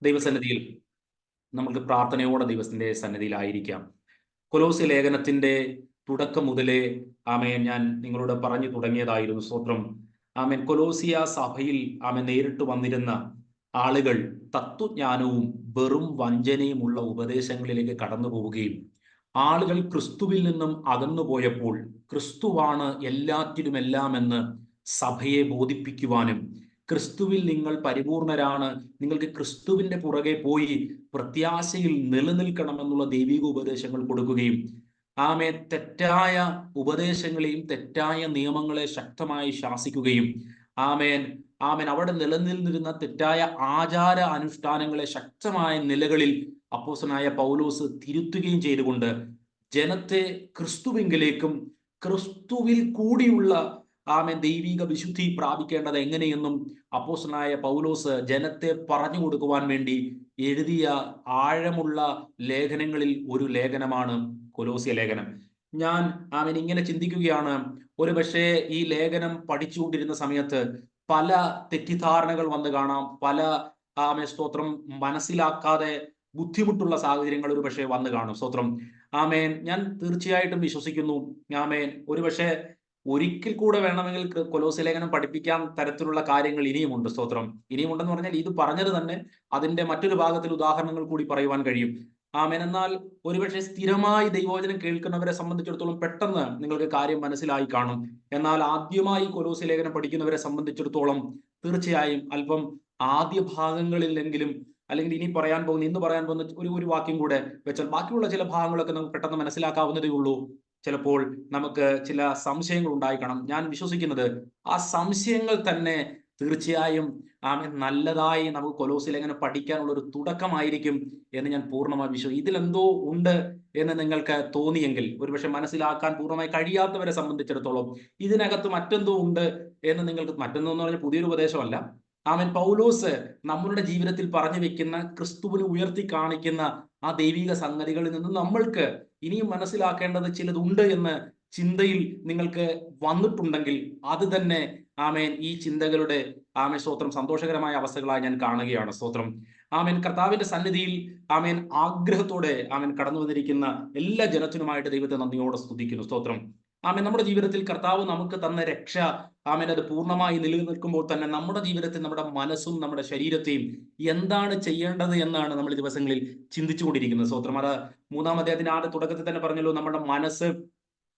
ദൈവസന്നിധിയിൽ നമുക്ക് പ്രാർത്ഥനയോടെ ദൈവത്തിന്റെ സന്നിധിയിലായിരിക്കാം. കൊലോസ്യ ലേഖനത്തിന്റെ തുടക്കം മുതലേ ആമേൻ ഞാൻ നിങ്ങളോട് പറഞ്ഞു തുടങ്ങിയതായിരുന്നു. സ്തോത്രം. ആമേൻ. കൊലോസിയ സഭയിൽ ആമേൻ നേരിട്ട് വന്നിരുന്ന ആളുകൾ തത്വജ്ഞാനവും വെറും വഞ്ചനയുമുള്ള ഉപദേശങ്ങളിലേക്ക് കടന്നു പോവുകയും ആളുകൾ ക്രിസ്തുവിൽ നിന്നും അകന്നു പോയപ്പോൾ ക്രിസ്തുവാണ് എല്ലാറ്റിലുമെല്ലാം എന്ന് സഭയെ ബോധിപ്പിക്കുവാനും, ക്രിസ്തുവിൽ നിങ്ങൾ പരിപൂർണരാണ്, നിങ്ങൾക്ക് ക്രിസ്തുവിന്റെ പുറകെ പോയി പ്രത്യാശയിൽ നിലനിൽക്കണമെന്നുള്ള ദൈവിക ഉപദേശങ്ങൾ കൊടുക്കുകയും തെറ്റായ ഉപദേശങ്ങളെയും തെറ്റായ നിയമങ്ങളെ ശക്തമായി ശാസിക്കുകയും ആമേൻ അവിടെ നിലനിന്നിരുന്ന തെറ്റായ ആചാര അനുഷ്ഠാനങ്ങളെ ശക്തമായ നിലകളിൽ അപ്പോസ്തലനായ പൗലോസ് തിരുത്തുകയും ചെയ്തുകൊണ്ട് ജനത്തെ ക്രിസ്തുവിങ്കിലേക്കും ക്രിസ്തുവിൽ കൂടിയുള്ള ദൈവിക വിശുദ്ധി പ്രാപിക്കേണ്ടത് എങ്ങനെയെന്നും അപ്പോസ്തലനായ പൗലോസ് ജനത്തെ പറഞ്ഞു കൊടുക്കുവാൻ വേണ്ടി എഴുതിയ ആഴമുള്ള ലേഖനങ്ങളിൽ ഒരു ലേഖനമാണ് കൊലോസ്യ ലേഖനം. ഞാൻ ഇങ്ങനെ ചിന്തിക്കുകയാണ്, ഒരുപക്ഷെ ഈ ലേഖനം പഠിച്ചുകൊണ്ടിരുന്ന സമയത്ത് പല തെറ്റിദ്ധാരണകൾ വന്ന് കാണാം, പല സ്തോത്രം മനസ്സിലാക്കാതെ ബുദ്ധിമുട്ടുള്ള സാഹചര്യങ്ങൾ ഒരു പക്ഷേ വന്ന് കാണും. സ്തോത്രം. ഞാൻ തീർച്ചയായിട്ടും വിശ്വസിക്കുന്നു ഒരുപക്ഷെ ഒരിക്കൽ കൂടെ വേണമെങ്കിൽ കൊലോസ്യ ലേഖനം പഠിപ്പിക്കാൻ തരത്തിലുള്ള കാര്യങ്ങൾ ഇനിയുമുണ്ട്. സ്തോത്രം. ഇനിയുമുണ്ടെന്ന് പറഞ്ഞാൽ ഇത് പറഞ്ഞത് തന്നെ അതിന്റെ മറ്റൊരു ഭാഗത്തിൽ ഉദാഹരണങ്ങൾ കൂടി പറയുവാൻ കഴിയും. എന്നാൽ ഒരുപക്ഷെ സ്ഥിരമായി ദൈവവചനം കേൾക്കുന്നവരെ സംബന്ധിച്ചിടത്തോളം പെട്ടെന്ന് നിങ്ങൾക്ക് കാര്യം മനസ്സിലായി കാണും. എന്നാൽ ആദ്യമായി കൊലോസ്യ ലേഖനം പഠിക്കുന്നവരെ സംബന്ധിച്ചിടത്തോളം തീർച്ചയായും അല്പം ആദ്യ ഭാഗങ്ങളിലെങ്കിലും, അല്ലെങ്കിൽ ഇന്ന് പറയാൻ പോകുന്ന ഒരു വാക്യം കൂടെ വെച്ചാൽ ബാക്കിയുള്ള ചില ഭാഗങ്ങളൊക്കെ നമുക്ക് പെട്ടെന്ന് മനസ്സിലാക്കാവുന്നതേ ഉള്ളൂ. ചിലപ്പോൾ നമുക്ക് ചില സംശയങ്ങൾ ഉണ്ടായിക്കണം. ഞാൻ വിശ്വസിക്കുന്നത് ആ സംശയങ്ങൾ തന്നെ തീർച്ചയായും നല്ലതായി നമുക്ക് കൊലോസ്യ ലേഖനം പഠിക്കാനുള്ള ഒരു തുടക്കമായിരിക്കും എന്ന് ഞാൻ പൂർണ്ണമായി വിശ്വസിക്കുന്നു. ഇതിലെന്തോ ഉണ്ട് എന്ന് നിങ്ങൾക്ക് തോന്നിയെങ്കിൽ, ഒരുപക്ഷെ മനസ്സിലാക്കാൻ പൂർണ്ണമായി കഴിയാത്തവരെ സംബന്ധിച്ചിടത്തോളം ഇതിനകത്ത് മറ്റെന്തോ ഉണ്ട് എന്ന് നിങ്ങൾക്ക്, മറ്റെന്തോ എന്ന് പറഞ്ഞാൽ പുതിയൊരു ഉപദേശമല്ല, പൗലോസ് നമ്മളുടെ ജീവിതത്തിൽ പറഞ്ഞു വെക്കുന്ന ക്രിസ്തുവിനെ ഉയർത്തി കാണിക്കുന്ന ആ ദൈവിക സംഗതികളിൽ നിന്ന് നമ്മൾക്ക് ഇനിയും മനസ്സിലാക്കേണ്ടത് ചിലതുണ്ട് എന്ന് ചിന്തയിൽ നിങ്ങൾക്ക് വന്നിട്ടുണ്ടെങ്കിൽ അത് തന്നെ ഈ ചിന്തകളുടെ സ്തോത്രം സന്തോഷകരമായ അവസ്ഥകളായി ഞാൻ കാണുകയാണ്. സ്തോത്രം. കർത്താവിന്റെ സന്നിധിയിൽ ആഗ്രഹത്തോടെ കടന്നു വന്നിരിക്കുന്ന എല്ലാ ജനത്തിനുമായിട്ട് ദൈവത്തെ നന്ദിയോടെ സ്തുതിക്കുന്നു. സ്തോത്രം. നമ്മുടെ ജീവിതത്തിൽ കർത്താവ് നമുക്ക് തന്ന രക്ഷ അത് പൂർണ്ണമായി നിലനിൽക്കുമ്പോൾ തന്നെ നമ്മുടെ ജീവിതത്തിൽ നമ്മുടെ മനസ്സും നമ്മുടെ ശരീരത്തെയും എന്താണ് ചെയ്യേണ്ടത് എന്നാണ് നമ്മൾ ഈ ദിവസങ്ങളിൽ ചിന്തിച്ചുകൊണ്ടിരിക്കുന്നത്. സ്തോത്രം. അത് 3-ാം അധ്യായത്തിന്റെ ആദ്യ തുടക്കത്തിൽ തന്നെ പറഞ്ഞല്ലോ, നമ്മുടെ മനസ്സ്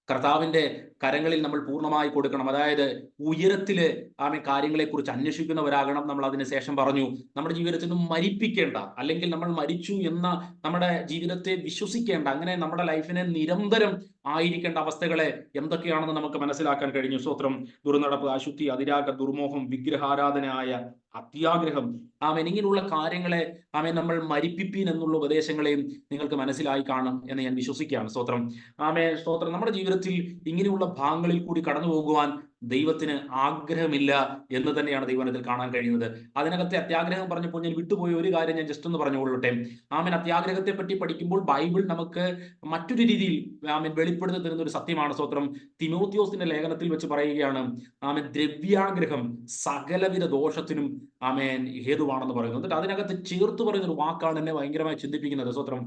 കർത്താവിന്റെ കരങ്ങളിൽ നമ്മൾ പൂർണ്ണമായി കൊടുക്കണം. അതായത് ഉയരത്തില് കാര്യങ്ങളെ കുറിച്ച് അന്വേഷിക്കുന്നവരാകണം നമ്മൾ. അതിനുശേഷം പറഞ്ഞു, നമ്മുടെ ജീവിതത്തിൽ നിന്നും മരിപ്പിക്കേണ്ട, അല്ലെങ്കിൽ നമ്മൾ മരിച്ചു എന്ന നമ്മുടെ ജീവിതത്തെ വിശ്വസിക്കേണ്ട, അങ്ങനെ നമ്മുടെ ലൈഫിനെ നിരന്തരം ആയിരിക്കേണ്ട അവസ്ഥകളെ എന്തൊക്കെയാണെന്ന് നമുക്ക് മനസ്സിലാക്കാൻ കഴിഞ്ഞു. സ്തോത്രം. ദുർനടപ്പ്, അശുദ്ധി, അതിരാഗ, ദുർമോഹം, വിഗ്രഹാരാധനയായ അത്യാഗ്രഹം, ഇങ്ങനെയുള്ള കാര്യങ്ങളെ നമ്മൾ മരിപ്പിപ്പീൻ എന്നുള്ള ഉപദേശങ്ങളെയും നിങ്ങൾക്ക് മനസ്സിലായി കാണും എന്ന് ഞാൻ വിശ്വസിക്കുകയാണ്. സ്തോത്രം. സ്തോത്രം. നമ്മുടെ ജീവിതത്തിൽ ഇങ്ങനെയുള്ള ഭാഗങ്ങളിൽ കൂടി കടന്നു പോകുവാൻ ദൈവത്തിന് ആഗ്രഹമില്ല എന്ന് തന്നെയാണ് ദൈവത്തിൽ കാണാൻ കഴിയുന്നത്. അതിനകത്തെ അത്യാഗ്രഹം പറഞ്ഞപ്പോൾ ഞാൻ വിട്ടുപോയ ഒരു കാര്യം ഞാൻ ജസ്റ്റ് ഒന്ന് പറഞ്ഞുകൊള്ളട്ടെ. അത്യാഗ്രഹത്തെ പറ്റി പഠിക്കുമ്പോൾ ബൈബിൾ നമുക്ക് മറ്റൊരു രീതിയിൽ വെളിപ്പെടുത്തി തരുന്ന ഒരു സത്യമാണ്. സ്തോത്രം. തിമോത്തിയോസിന്റെ ലേഖനത്തിൽ വെച്ച് പറയുകയാണ്, ദ്രവ്യാഗ്രഹം സകലവിധ ദോഷത്തിനും ഹേതുവാണെന്ന് പറയുന്നു. എന്നിട്ട് അതിനകത്ത് ചേർത്ത് പറയുന്ന ഒരു വാക്കാണ് എന്നെ ഭയങ്കരമായി ചിന്തിപ്പിക്കുന്നത്. സ്തോത്രം.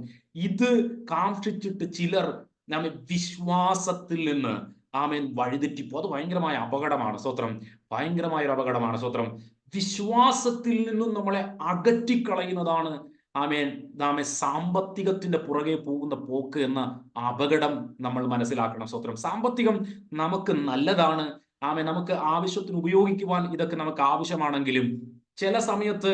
ഇത് കാക്ഷിച്ചിട്ട് ചിലർ വിശ്വാസത്തിൽ നിന്ന് വഴിതെറ്റിപ്പോ. അത് ഭയങ്കരമായ അപകടമാണ്. സ്തോത്രം. ഭയങ്കരമായ ഒരു അപകടമാണ്. സ്തോത്രം. വിശ്വാസത്തിൽ നിന്നും നമ്മളെ അകറ്റിക്കളയുന്നതാണ് സാമ്പത്തികത്തിന്റെ പുറകെ പോകുന്ന പോക്ക് എന്ന അപകടം നമ്മൾ മനസ്സിലാക്കണം. സ്തോത്രം. സാമ്പത്തികം നമുക്ക് നല്ലതാണ്. നമുക്ക് ആവശ്യത്തിന് ഉപയോഗിക്കുവാൻ ഇതൊക്കെ നമുക്ക് ആവശ്യമാണെങ്കിലും ചില സമയത്ത്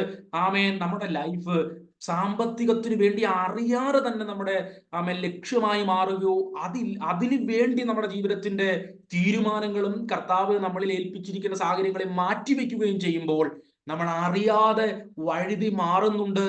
നമ്മുടെ ലൈഫ് സാമ്പത്തികത്തിന് വേണ്ടി അറിയാതെ തന്നെ നമ്മുടെ ലക്ഷ്യമായി മാറുകയോ അതിന് വേണ്ടി നമ്മുടെ ജീവിതത്തിന്റെ തീരുമാനങ്ങളും കർത്താവ് നമ്മളിൽ ഏൽപ്പിച്ചിരിക്കുന്ന സാഹചര്യങ്ങളെ മാറ്റിവെക്കുകയും ചെയ്യുമ്പോൾ നമ്മൾ അറിയാതെ വഴുതി മാറുന്നുണ്ട്.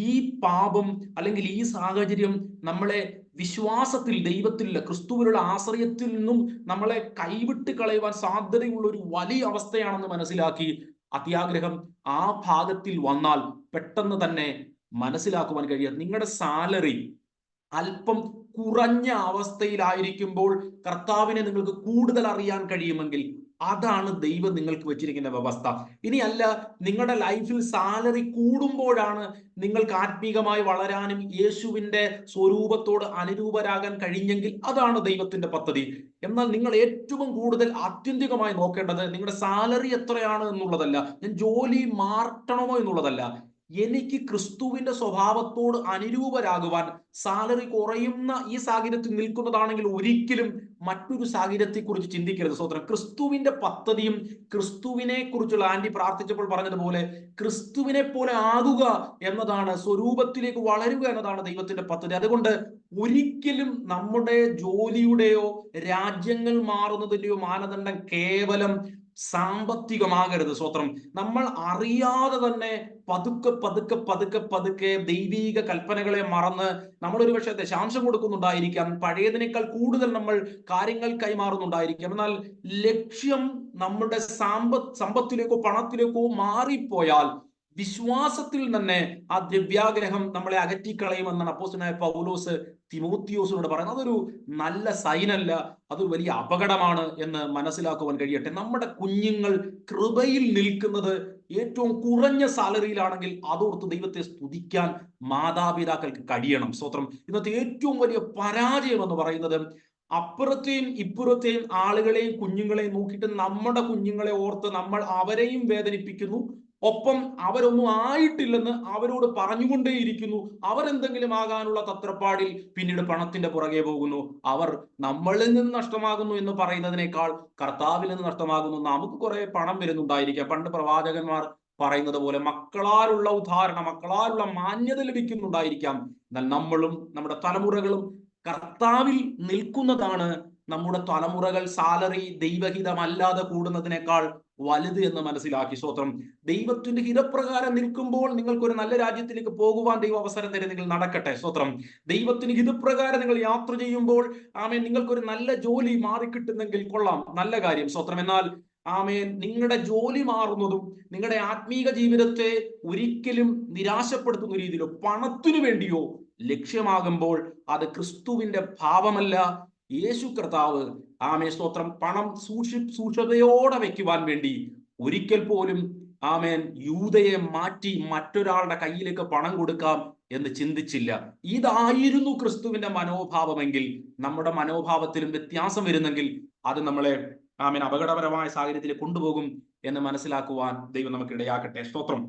ഈ പാപം അല്ലെങ്കിൽ ഈ സാഹചര്യം നമ്മളെ വിശ്വാസത്തിൽ, ദൈവത്തിൽ, ക്രിസ്തുവിലുള്ള ആശ്രയത്തിൽ നിന്നും നമ്മളെ കൈവിട്ട് കളയുവാൻ സാധ്യതയുള്ള ഒരു വലിയ അവസ്ഥയാണെന്ന് മനസ്സിലാക്കി അത്യാഗ്രഹം ആ ഭാഗത്തിൽ വന്നാൽ പെട്ടെന്ന് തന്നെ മനസ്സിലാക്കുവാൻ കഴിയുക, നിങ്ങളുടെ സാലറി അല്പം കുറഞ്ഞ അവസ്ഥയിലായിരിക്കുമ്പോൾ കർത്താവിനെ നിങ്ങൾക്ക് കൂടുതൽ അറിയാൻ കഴിയുമെങ്കിൽ അതാണ് ദൈവം നിങ്ങൾക്ക് വെച്ചിരിക്കുന്ന വ്യവസ്ഥ. ഇനിയല്ല, നിങ്ങളുടെ ലൈഫിൽ സാലറി കൂടുമ്പോഴാണ് നിങ്ങൾക്ക് ആത്മീകമായി വളരാനും യേശുവിന്റെ സ്വരൂപത്തോട് അനുരൂപരാകാൻ കഴിഞ്ഞെങ്കിൽ അതാണ് ദൈവത്തിന്റെ പദ്ധതി. എന്നാൽ നിങ്ങൾ ഏറ്റവും കൂടുതൽ ആത്യന്തികമായി നോക്കേണ്ടത് നിങ്ങളുടെ സാലറി എത്രയാണ് എന്നുള്ളതല്ല, ഞാൻ ജോലി മാറ്റണമോ എന്നുള്ളതല്ല. എനിക്ക് ക്രിസ്തുവിന്റെ സ്വഭാവത്തോട് അനുരൂപരാകുവാൻ സാലറി കുറയുന്ന ഈ സാഹചര്യത്തിൽ നിൽക്കുന്നതാണെങ്കിൽ ഒരിക്കലും മറ്റൊരു സാഹചര്യത്തെ കുറിച്ച് ചിന്തിക്കരുത്. സ്വതന്ത്രം ക്രിസ്തുവിന്റെ പദ്ധതിയും ക്രിസ്തുവിനെ കുറിച്ചുള്ള ആന്റി പ്രാർത്ഥിച്ചപ്പോൾ പറഞ്ഞതുപോലെ ക്രിസ്തുവിനെ പോലെ ആകുക എന്നതാണ്, സ്വരൂപത്തിലേക്ക് വളരുക എന്നതാണ് ദൈവത്തിന്റെ പദ്ധതി. അതുകൊണ്ട് ഒരിക്കലും നമ്മുടെ ജോലിയുടെയോ രാജ്യങ്ങൾ മാറുന്നതിന്റെയോ മാനദണ്ഡം കേവലം സാമ്പത്തികമാകരുത്. സ്വത്രം നമ്മൾ അറിയാതെ തന്നെ പതുക്കെ പതുക്കെ പതുക്കെ പതുക്കെ ദൈവീക കൽപ്പനകളെ മറന്ന് നമ്മളൊരു പക്ഷേ ദശാംശം കൊടുക്കുന്നുണ്ടായിരിക്കാം, പഴയതിനേക്കാൾ കൂടുതൽ നമ്മൾ കാര്യങ്ങൾ കൈമാറുന്നുണ്ടായിരിക്കാം. എന്നാൽ ലക്ഷ്യം നമ്മുടെ സമ്പത്തിലേക്കോ പണത്തിലേക്കോ മാറിപ്പോയാൽ വിശ്വാസത്തിൽ തന്നെ ആ ദ്രവ്യാഗ്രഹം നമ്മളെ അകറ്റിക്കളയുമെന്നാണ് അപ്പോസ്തലനായ പൗലോസ് തിമോത്തിയോസിനോട് പറയുന്നത്. അതൊരു നല്ല സൈനല്ല, അത് വലിയ അപകടമാണ് എന്ന് മനസ്സിലാക്കുവാൻ കഴിയട്ടെ. നമ്മുടെ കുഞ്ഞുങ്ങൾ കൃപയിൽ നിൽക്കുന്നത് ഏറ്റവും കുറഞ്ഞ സാലറിയിലാണെങ്കിൽ അതോർത്ത് ദൈവത്തെ സ്തുതിക്കാൻ മാതാപിതാക്കൾക്ക് കഴിയണം. സ്തോത്രം. ഇന്നത്തെ ഏറ്റവും വലിയ പരാജയം എന്ന് പറയുന്നത് അപ്പുറത്തെയും ഇപ്പുറത്തെയും ആളുകളെയും കുഞ്ഞുങ്ങളെയും നോക്കിയിട്ട് നമ്മുടെ കുഞ്ഞുങ്ങളെ ഓർത്ത് നമ്മൾ അവരെയും വേദനിപ്പിക്കുന്നു, ഒപ്പം അവരൊന്നും ആയിട്ടില്ലെന്ന് അവരോട് പറഞ്ഞുകൊണ്ടേയിരിക്കുന്നു. അവരെന്തെങ്കിലും ആകാനുള്ള തത്രപ്പാടിൽ പിന്നീട് പണത്തിന്റെ പുറകെ പോകുന്നു. അവർ നമ്മളിൽ നിന്ന് നഷ്ടമാകുന്നു എന്ന് പറയുന്നതിനേക്കാൾ കർത്താവിൽ നിന്ന് നഷ്ടമാകുന്നു. നമുക്ക് കുറെ പണം വരുന്നുണ്ടായിരിക്കാം. പണ്ട് പ്രവാചകന്മാർ പറയുന്നത് പോലെ മക്കളാലുള്ള ഉദാഹരണം, മക്കളാലുള്ള മാന്യത ലഭിക്കുന്നുണ്ടായിരിക്കാം. എന്നാൽ നമ്മളും നമ്മുടെ തലമുറകളും കർത്താവിൽ നിൽക്കുന്നതാണ് നമ്മുടെ തലമുറകൾ സാലറി ദൈവഹിതമല്ലാതെ കൂടുന്നതിനേക്കാൾ വലുത് എന്ന് മനസ്സിലാക്കി. സ്തോത്രം. ദൈവത്തിന്റെ ഹിതപ്രകാരം നിൽക്കുമ്പോൾ നിങ്ങൾക്കൊരു നല്ല രാജ്യത്തിലേക്ക് പോകുവാൻ ദൈവം അവസരം തരും. നിങ്ങൾ നടക്കട്ടെ. സ്തോത്രം. ദൈവത്തിന് ഹിതപ്രകാരം നിങ്ങൾ യാത്ര ചെയ്യുമ്പോൾ ആമേൻ നിങ്ങൾക്കൊരു നല്ല ജോലി മാറിക്കിട്ടുന്നെങ്കിൽ കൊള്ളാം, നല്ല കാര്യം. സ്തോത്രം. എന്നാൽ ആമേൻ നിങ്ങളുടെ ജോലി മാറുന്നതും നിങ്ങളുടെ ആത്മീക ജീവിതത്തെ ഒരിക്കലും നിരാശപ്പെടുത്തുന്ന രീതിയിലോ പണത്തിനു വേണ്ടിയോ ലക്ഷ്യമാകുമ്പോൾ അത് ക്രിസ്തുവിന്റെ ഭാവമല്ല. യേശു കർത്താവ് ആമേ സ്തോത്രം പണം സൂക്ഷ്മതയോടെ വെക്കുവാൻ വേണ്ടി ഒരിക്കൽ പോലും ആമേൻ യൂദയെ മാറ്റി മറ്റൊരാളുടെ കയ്യിലേക്ക് പണം കൊടുക്കാം എന്ന് ചിന്തിച്ചില്ല. ഇതായിരുന്നു ക്രിസ്തുവിന്റെ മനോഭാവമെങ്കിൽ നമ്മുടെ മനോഭാവത്തിലും വ്യത്യാസം വരുന്നെങ്കിൽ അത് നമ്മളെ ആമേൻ അപകടപരമായ സാഹചര്യത്തിലേക്ക് കൊണ്ടുപോകും എന്ന് മനസ്സിലാക്കുവാൻ ദൈവം നമുക്ക് ഇടയാക്കട്ടെ. സ്തോത്രം.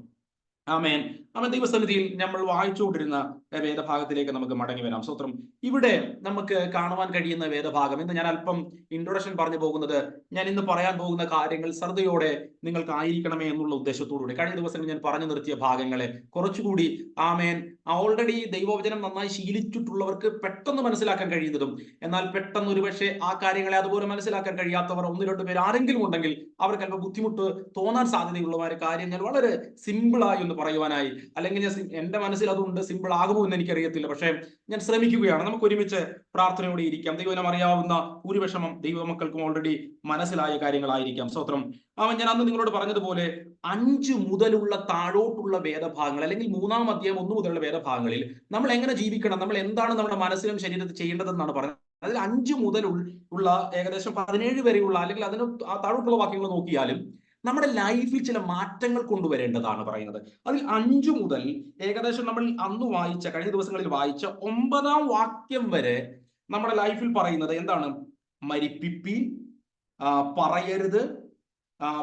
ആമേൻ. ആമേൻ. ദൈവസന്നിധിയിൽ നമ്മൾ വായിച്ചുകൊണ്ടിരുന്ന വേദഭാഗത്തിലേക്ക് നമുക്ക് മടങ്ങി വരാം. സ്തോത്രം. ഇവിടെ നമുക്ക് കാണുവാൻ കഴിയുന്ന വേദഭാഗം, ഇന്ന് ഞാൻ അല്പം ഇൻട്രൊഡക്ഷൻ പറഞ്ഞു പോകുന്നത്, ഞാൻ ഇന്ന് പറയാൻ പോകുന്ന കാര്യങ്ങൾ ശ്രദ്ധയോടെ നിങ്ങൾക്ക് ആയിരിക്കണമേ എന്നുള്ള ഉദ്ദേശത്തോടുകൂടി കഴിഞ്ഞ ദിവസങ്ങളിൽ ഞാൻ പറഞ്ഞു നിർത്തിയ ഭാഗങ്ങളെ കുറച്ചുകൂടി ആമേൻ ഓൾറെഡി ദൈവവചനം നന്നായി ശീലിച്ചിട്ടുള്ളവർക്ക് പെട്ടെന്ന് മനസ്സിലാക്കാൻ കഴിയുന്നതും, എന്നാൽ പെട്ടെന്ന് ഒരുപക്ഷെ ആ കാര്യങ്ങളെ അതുപോലെ മനസ്സിലാക്കാൻ കഴിയാത്തവർ ഒന്ന് രണ്ടു പേർ ആരെങ്കിലും ഉണ്ടെങ്കിൽ അവർക്ക് അല്പം ബുദ്ധിമുട്ട് തോന്നാൻ സാധ്യതയുള്ളവരെ കാര്യം ഞാൻ വളരെ സിമ്പിളായി ഒന്ന് പറയുവാനായി, അല്ലെങ്കിൽ ഞാൻ എന്റെ മനസ്സിൽ അതുകൊണ്ട് സിമ്പിൾ ആകുമോ എന്ന് എനിക്കറിയത്തില്ല, പക്ഷേ ഞാൻ ശ്രമിക്കുകയാണ്. നമുക്ക് ഒരുമിച്ച് പ്രാർത്ഥനയോടെ ഇരിക്കാം. ദൈവം അറിയാവുന്ന ഭൂരിപക്ഷം ദൈവമക്കൾക്കും ഓൾറെഡി മനസ്സിലായ കാര്യങ്ങളായിരിക്കാം. സ്തോത്രം. ഞാൻ അന്ന് നിങ്ങളോട് പറഞ്ഞതുപോലെ 5 മുതലുള്ള താഴോട്ടുള്ള വേദഭാഗങ്ങൾ, അല്ലെങ്കിൽ 3-ാം അധ്യായം 1 മുതലുള്ള വേദഭാഗങ്ങളിൽ നമ്മൾ എങ്ങനെ ജീവിക്കണം, നമ്മൾ എന്താണ് നമ്മുടെ മനസ്സിലും ശരീരത്തിൽ ചെയ്യേണ്ടതെന്നാണ് പറയുന്നത്. അതിൽ 5 മുതൽ ഉള്ള ഏകദേശം 17 വരെയുള്ള, അല്ലെങ്കിൽ അതിന് താഴോട്ടുള്ള വാക്യങ്ങൾ നോക്കിയാലും നമ്മുടെ ലൈഫിൽ ചില മാറ്റങ്ങൾ കൊണ്ടുവരേണ്ടതാണ് പറയുന്നത്. അതിൽ 5 മുതൽ ഏകദേശം നമ്മൾ അന്ന് വായിച്ച, കഴിഞ്ഞ ദിവസങ്ങളിൽ വായിച്ച 9-ാം വാക്യം വരെ നമ്മുടെ ലൈഫിൽ പറയുന്നത് എന്താണ്? മരിപ്പിപ്പീൻ, പറയരുത്,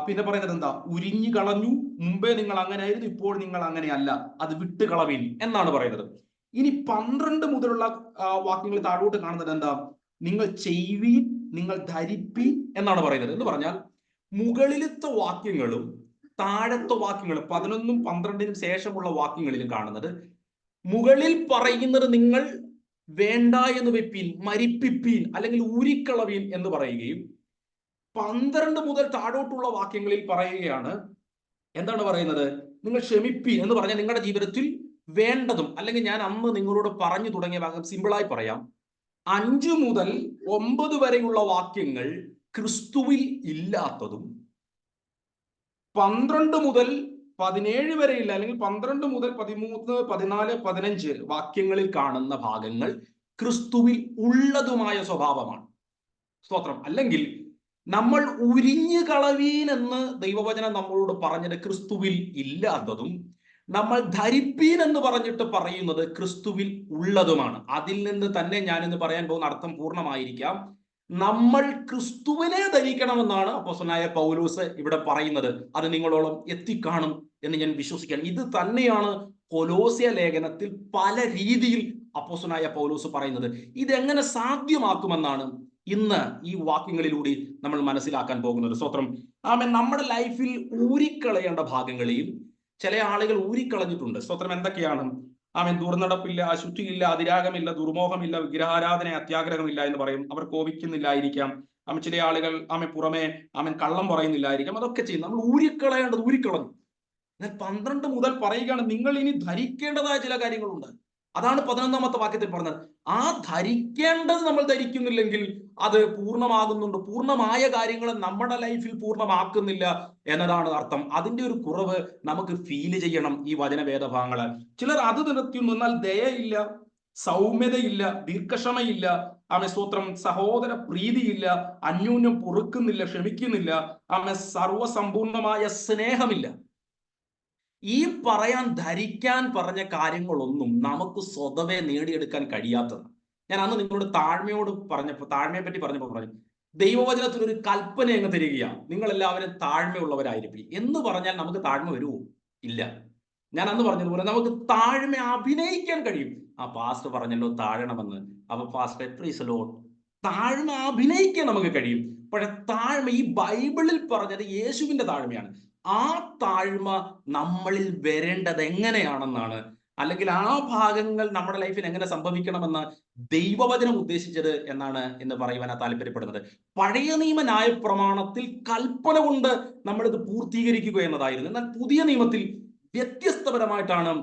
പിന്നെ പറയുന്നത് എന്താ? ഉരിഞ്ഞു കളഞ്ഞു, മുമ്പേ നിങ്ങൾ അങ്ങനെയായിരുന്നു, ഇപ്പോൾ നിങ്ങൾ അങ്ങനെയല്ല, അത് വിട്ടുകളവീൻ എന്നാണ് പറയുന്നത്. ഇനി 12 മുതലുള്ള വാക്യങ്ങൾ താഴോട്ട് കാണുന്നത് എന്താ? നിങ്ങൾ ചെയ്യുവീൻ, നിങ്ങൾ ധരിപ്പീൻ എന്നാണ് പറയുന്നത്. എന്ന് പറഞ്ഞാൽ മുകളിലത്തെ വാക്യങ്ങളും താഴത്തെ വാക്യങ്ങളും 11-നും 12-നും ശേഷമുള്ള വാക്യങ്ങളിലും കാണുന്നത്, മുകളിൽ പറയുന്നത് നിങ്ങൾ വേണ്ട എന്ന് വെപ്പീൻ, മരിപ്പിപ്പീൻ അല്ലെങ്കിൽ ഊരിക്കളവീൻ എന്ന് പറയുകയും 12 മുതൽ താഴോട്ടുള്ള വാക്യങ്ങളിൽ പറയുകയാണ്, എന്താണ് പറയുന്നത്? നിങ്ങൾ ക്ഷമിപ്പീൻ എന്ന് പറഞ്ഞാൽ നിങ്ങളുടെ ജീവിതത്തിൽ വേണ്ടതും, അല്ലെങ്കിൽ ഞാൻ അന്ന് നിങ്ങളോട് പറഞ്ഞു തുടങ്ങിയ ഭാഗം സിമ്പിളായി പറയാം. 5 മുതൽ 9 വരെയുള്ള വാക്യങ്ങൾ ക്രിസ്തുവിൽ ഇല്ലാത്തതും, 12 മുതൽ 17 വരെയില്ല, അല്ലെങ്കിൽ 12 മുതൽ 13, 14, 15 വാക്യങ്ങളിൽ കാണുന്ന ഭാഗങ്ങൾ ക്രിസ്തുവിൽ ഉള്ളതുമായ സ്വഭാവമാണ്. സ്തോത്രം. അല്ലെങ്കിൽ നമ്മൾ ഉരിഞ്ഞു കളവീൻ എന്ന് ദൈവവചനം നമ്മളോട് പറഞ്ഞത് ക്രിസ്തുവിൽ ഇല്ലാത്തതും നമ്മൾ ധരിപ്പീൻ എന്ന് പറഞ്ഞിട്ട് പറയുന്നത് ക്രിസ്തുവിൽ ഉള്ളതുമാണ്. അതിൽ നിന്ന് തന്നെ ഞാനിന്ന് പറയാൻ പോകുന്ന അർത്ഥം പൂർണ്ണമായിരിക്കാം. നമ്മൾ ക്രിസ്തുവിനെ ധരിക്കണമെന്നാണ് അപ്പോസ്തലനായ പൗലോസ് ഇവിടെ പറയുന്നത്. അത് നിങ്ങളോളം എത്തിക്കാണും എന്ന് ഞാൻ വിശ്വസിക്കുകയാണ്. ഇത് തന്നെയാണ് കൊലോസ്യ ലേഖനത്തിൽ പല രീതിയിൽ അപ്പോസ്തലനായ പൗലോസ് പറയുന്നത്. ഇതെങ്ങനെ സാധ്യമാക്കുമെന്നാണ് ഇന്ന് ഈ വാക്യങ്ങളിലൂടെ നമ്മൾ മനസ്സിലാക്കാൻ പോകുന്നത്. സ്തോത്രം. ആമേൻ. നമ്മുടെ ലൈഫിൽ ഊരിക്കളയേണ്ട ഭാഗങ്ങളെയും ചില ആളുകൾ ഊരിക്കളഞ്ഞിട്ടുണ്ട്. സ്തോത്രം. എന്തൊക്കെയാണ്? ആമേൻ. ദുർനടപ്പില്ല, അശുദ്ധിയില്ല, അതിരാഗമില്ല, ദുർമോഹമില്ല, വിഗ്രഹാരാധന, അത്യാഗ്രഹമില്ല എന്ന് പറയും. അവർ കോപിക്കുന്നില്ലായിരിക്കാം. ആമേൻ. ചില ആളുകൾ പുറമെ കള്ളം പറയുന്നില്ലായിരിക്കാം. അതൊക്കെ ചെയ്യും. നമ്മൾ ഊരിക്കളയേണ്ടത് ഊരിക്കളഞ്ഞു. എന്നാൽ 12 മുതൽ പറയുകയാണ്, നിങ്ങൾ ഇനി ധരിക്കേണ്ടതായ ചില കാര്യങ്ങളുണ്ട്. അതാണ് 11-ാമത്തെ വാക്യത്തിൽ പറഞ്ഞത്. ആ ധരിക്കേണ്ടത് നമ്മൾ ധരിക്കുന്നില്ലെങ്കിൽ അത് പൂർണ്ണമാകുന്നുണ്ട്. പൂർണ്ണമായ കാര്യങ്ങൾ നമ്മുടെ ലൈഫിൽ പൂർണ്ണമാക്കുന്നില്ല എന്നതാണ് അർത്ഥം. അതിന്റെ ഒരു കുറവ് നമുക്ക് ഫീൽ ചെയ്യണം ഈ വചനവേദഭാഗങ്ങള്. ചിലർ അത് നിർത്തിയുന്നു, എന്നാൽ ദയയില്ല, സൗമ്യതയില്ല, ദീർഘക്ഷമയില്ല, സ്തോത്രം, സഹോദര പ്രീതിയില്ല, അന്യോന്യം പൊറുക്കുന്നില്ല, ക്ഷമിക്കുന്നില്ല, സർവസമ്പൂർണമായ സ്നേഹമില്ല. ഈ ധരിക്കാൻ പറഞ്ഞ കാര്യങ്ങളൊന്നും നമുക്ക് സ്വതവേ നേടിയെടുക്കാൻ കഴിയാത്തതാണ്. ഞാൻ അന്ന് നിങ്ങളോട് താഴ്മയെ പറ്റി പറഞ്ഞപ്പോൾ പറഞ്ഞു, ദൈവവചനത്തിൽ ഒരു കൽപ്പന അങ്ങ് തരികയാണ്, നിങ്ങൾ എല്ലാവരും താഴ്മയുള്ളവരായിരിക്കും എന്ന് പറഞ്ഞാൽ നമുക്ക് താഴ്മ വരുമോ? ഇല്ല. ഞാൻ അന്ന് പറഞ്ഞതുപോലെ നമുക്ക് താഴ്മ അഭിനയിക്കാൻ കഴിയും. പാസ്റ്റർ പറഞ്ഞല്ലോ താഴണമെന്ന്. അപ്പൊ പാസ്റ്റർ പ്ലീസ് ലോർഡ്, താഴ്മ അഭിനയിക്കാൻ നമുക്ക് കഴിയും. പക്ഷെ താഴ്മ ഈ ബൈബിളിൽ പറഞ്ഞത് യേശുവിന്റെ താഴ്മയാണ്. ആ താഴ്മ നമ്മളിൽ വരേണ്ടത് എങ്ങനെയാണെന്നാണ്, അല്ലെങ്കിൽ ആ ഭാഗങ്ങൾ നമ്മുടെ ലൈഫിൽ എങ്ങനെ സംഭവിക്കണമെന്ന് ദൈവവചനം ഉദ്ദേശിച്ചത് എന്നാണ് എന്ന് പറയുവാനാണ് താല്പര്യപ്പെടുന്നത്. പഴയ നിയമ ന്യായപ്രമാണത്തിൽ കൽപ്പന കൊണ്ട് നമ്മളിത് പൂർത്തീകരിക്കുക എന്നതായിരുന്നു. എന്നാൽ പുതിയ നിയമത്തിൽ വ്യത്യസ്തപരമായിട്ടാണ്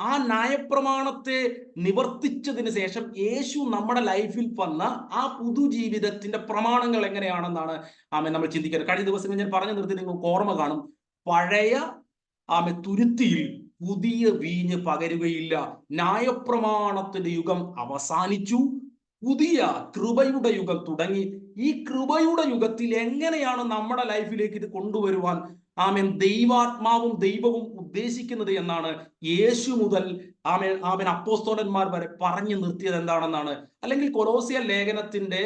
ആ ന്യായപ്രമാണത്തെ നിവർത്തിച്ചതിന് ശേഷം യേശു നമ്മുടെ ലൈഫിൽ വന്ന ആ പുതുജീവിതത്തിന്റെ പ്രമാണങ്ങൾ എങ്ങനെയാണെന്നാണ് നമ്മൾ ചിന്തിക്കുന്നത്. കഴിഞ്ഞ ദിവസങ്ങൾ ഞാൻ പറഞ്ഞു നിർത്തി നിങ്ങൾക്ക് ഓർമ്മ കാണും. പഴയ തുരുത്തിയിൽ പുതിയ വീഞ്ഞ് പകരുകയില്ല. ന്യായപ്രമാണത്തിന്റെ യുഗം അവസാനിച്ചു, പുതിയ കൃപയുടെ യുഗം തുടങ്ങി. ഈ കൃപയുടെ യുഗത്തിൽ എങ്ങനെയാണ് നമ്മുടെ ലൈഫിലേക്ക് ഇത് കൊണ്ടുവരുവാൻ ദൈവാത്മാവും ദൈവവും ഉദ്ദേശിക്കുന്നത് എന്നാണ് യേശു മുതൽ അപ്പോസ്തലന്മാർ വരെ പറഞ്ഞു നിർത്തിയത് എന്താണെന്നാണ്. അല്ലെങ്കിൽ കൊലോസ്യ ലേഖനത്തിന്റെ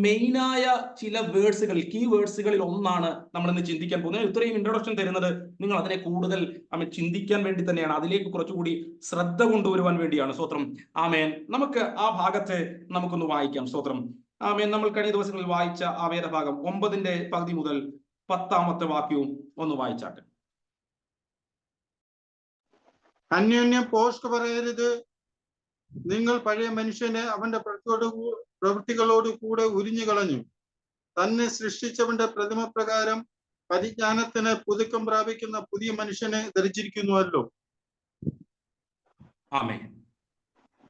മെയിനായ ചില വേർഡ്സുകൾ, കീ വേർഡ്സുകളിൽ ഒന്നാണ് നമ്മൾ ഇന്ന് ചിന്തിക്കാൻ പോകുന്നത്. ഇത്രയും ഇൻട്രൊഡക്ഷൻ തരുന്നത് നിങ്ങൾ അതിനെ കൂടുതൽ ചിന്തിക്കാൻ വേണ്ടി തന്നെയാണ്, അതിലേക്ക് കുറച്ചുകൂടി ശ്രദ്ധ കൊണ്ടുവരുവാൻ വേണ്ടിയാണ്. സ്തോത്രം. നമുക്ക് ആ ഭാഗത്തെ നമുക്കൊന്ന് വായിക്കാം. സ്തോത്രം. നമ്മൾ കഴിഞ്ഞ ദിവസങ്ങളിൽ വായിച്ച ആ വേദഭാഗം 9-ന്റെ പകുതി മുതൽ 10-ാമത്തെ വാക്യവും ഒന്ന് വായിച്ചാട്ടെ. അന്യോന്യം പോസ്റ്റ് പറയരുത്. നിങ്ങൾ പഴയ മനുഷ്യനെ അവന്റെ പ്രവൃത്തികളോട് കൂടെ ഉരിഞ്ഞു കളഞ്ഞു. തന്നെ സൃഷ്ടിച്ചവന്റെ പ്രതിമ പ്രകാരം പരിജ്ഞാനത്തിന് പുതുക്കം പ്രാപിക്കുന്ന പുതിയ മനുഷ്യനെ ധരിച്ചിരിക്കുന്നുവല്ലോ. ആമേൻ.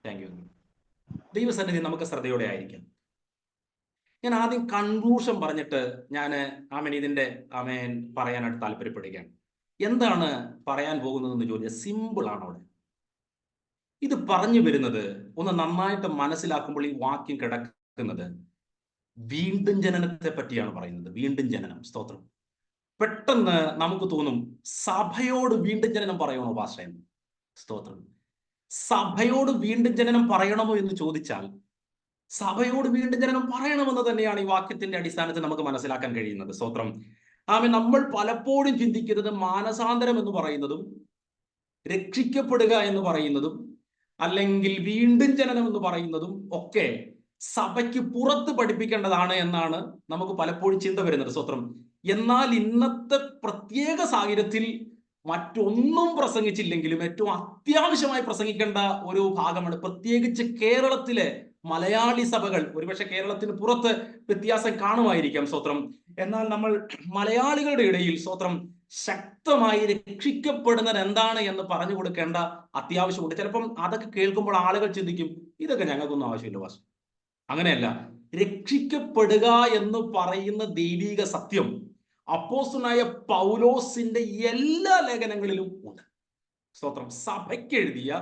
Thank you. ദൈവസന്നിധി നമുക്ക് ശ്രദ്ധയോടെ ആയിരിക്കാം. ഞാൻ ആദ്യം കൺക്ലൂഷൻ പറഞ്ഞിട്ട് ഞാൻ ഇതിന്റെ പറയാനായിട്ട് താല്പര്യപ്പെടുകയാണ്. എന്താണ് പറയാൻ പോകുന്നതെന്ന് ചോദിച്ചാൽ സിമ്പിൾ ആണ്. അവിടെ ഇത് പറഞ്ഞു വരുന്നത് ഒന്ന് നന്നായിട്ട് മനസ്സിലാക്കുമ്പോൾ ഈ വാക്യം കിടക്കുന്നത് വീണ്ടും ജനനത്തെ പറ്റിയാണ് പറയുന്നത്. വീണ്ടും ജനനം. സ്തോത്രം. പെട്ടെന്ന് നമുക്ക് തോന്നും, സഭയോട് വീണ്ടും ജനനം പറയണോ പാസ്റ്റർ? സ്തോത്രം. സഭയോട് വീണ്ടും ജനനം പറയണമോ എന്ന് ചോദിച്ചാൽ സഭയോട് വീണ്ടും ജനനം പറയണമെന്ന് തന്നെയാണ് ഈ വാക്യത്തിന്റെ അടിസ്ഥാനത്തിൽ നമുക്ക് മനസ്സിലാക്കാൻ കഴിയുന്നത്. സ്തോത്രം. നമ്മൾ പലപ്പോഴും ചിന്തിക്കുന്നത് മാനസാന്തരം എന്ന് പറയുന്നതും രക്ഷിക്കപ്പെടുക എന്ന് പറയുന്നതും അല്ലെങ്കിൽ വീണ്ടും ജനനം എന്ന് പറയുന്നതും ഒക്കെ സഭയ്ക്ക് പുറത്ത് പഠിപ്പിക്കേണ്ടതാണ് എന്നാണ് നമുക്ക് പലപ്പോഴും ചിന്ത വരുന്നത്. സ്തോത്രം. എന്നാൽ ഇന്നത്തെ പ്രത്യേക സാഹചര്യത്തിൽ മറ്റൊന്നും പ്രസംഗിച്ചില്ലെങ്കിലും ഏറ്റവും അത്യാവശ്യമായി പ്രസംഗിക്കേണ്ട ഒരു ഭാഗമാണ്, പ്രത്യേകിച്ച് കേരളത്തിലെ മലയാളി സഭകൾ. ഒരുപക്ഷെ കേരളത്തിന് പുറത്ത് വ്യത്യാസം കാണുമായിരിക്കാം. സ്തോത്രം. എന്നാൽ നമ്മൾ മലയാളികളുടെ ഇടയിൽ സ്തോത്രം ശക്തമായി രക്ഷിക്കപ്പെടുന്നത് എന്താണ് എന്ന് പറഞ്ഞു കൊടുക്കേണ്ട അത്യാവശ്യമുണ്ട്. ചിലപ്പം അതൊക്കെ കേൾക്കുമ്പോൾ ആളുകൾ ചിന്തിക്കും, ഇതൊക്കെ ഞങ്ങൾക്കൊന്നും ആവശ്യമില്ല വാസ്. അങ്ങനെയല്ല. രക്ഷിക്കപ്പെടുക എന്ന് പറയുന്ന ദൈവിക സത്യം അപ്പോസ്തലനായ പൗലോസിന്റെ എല്ലാ ലേഖനങ്ങളിലും ഉണ്ട്. സ്തോത്രം. സഭയ്ക്ക് എഴുതിയ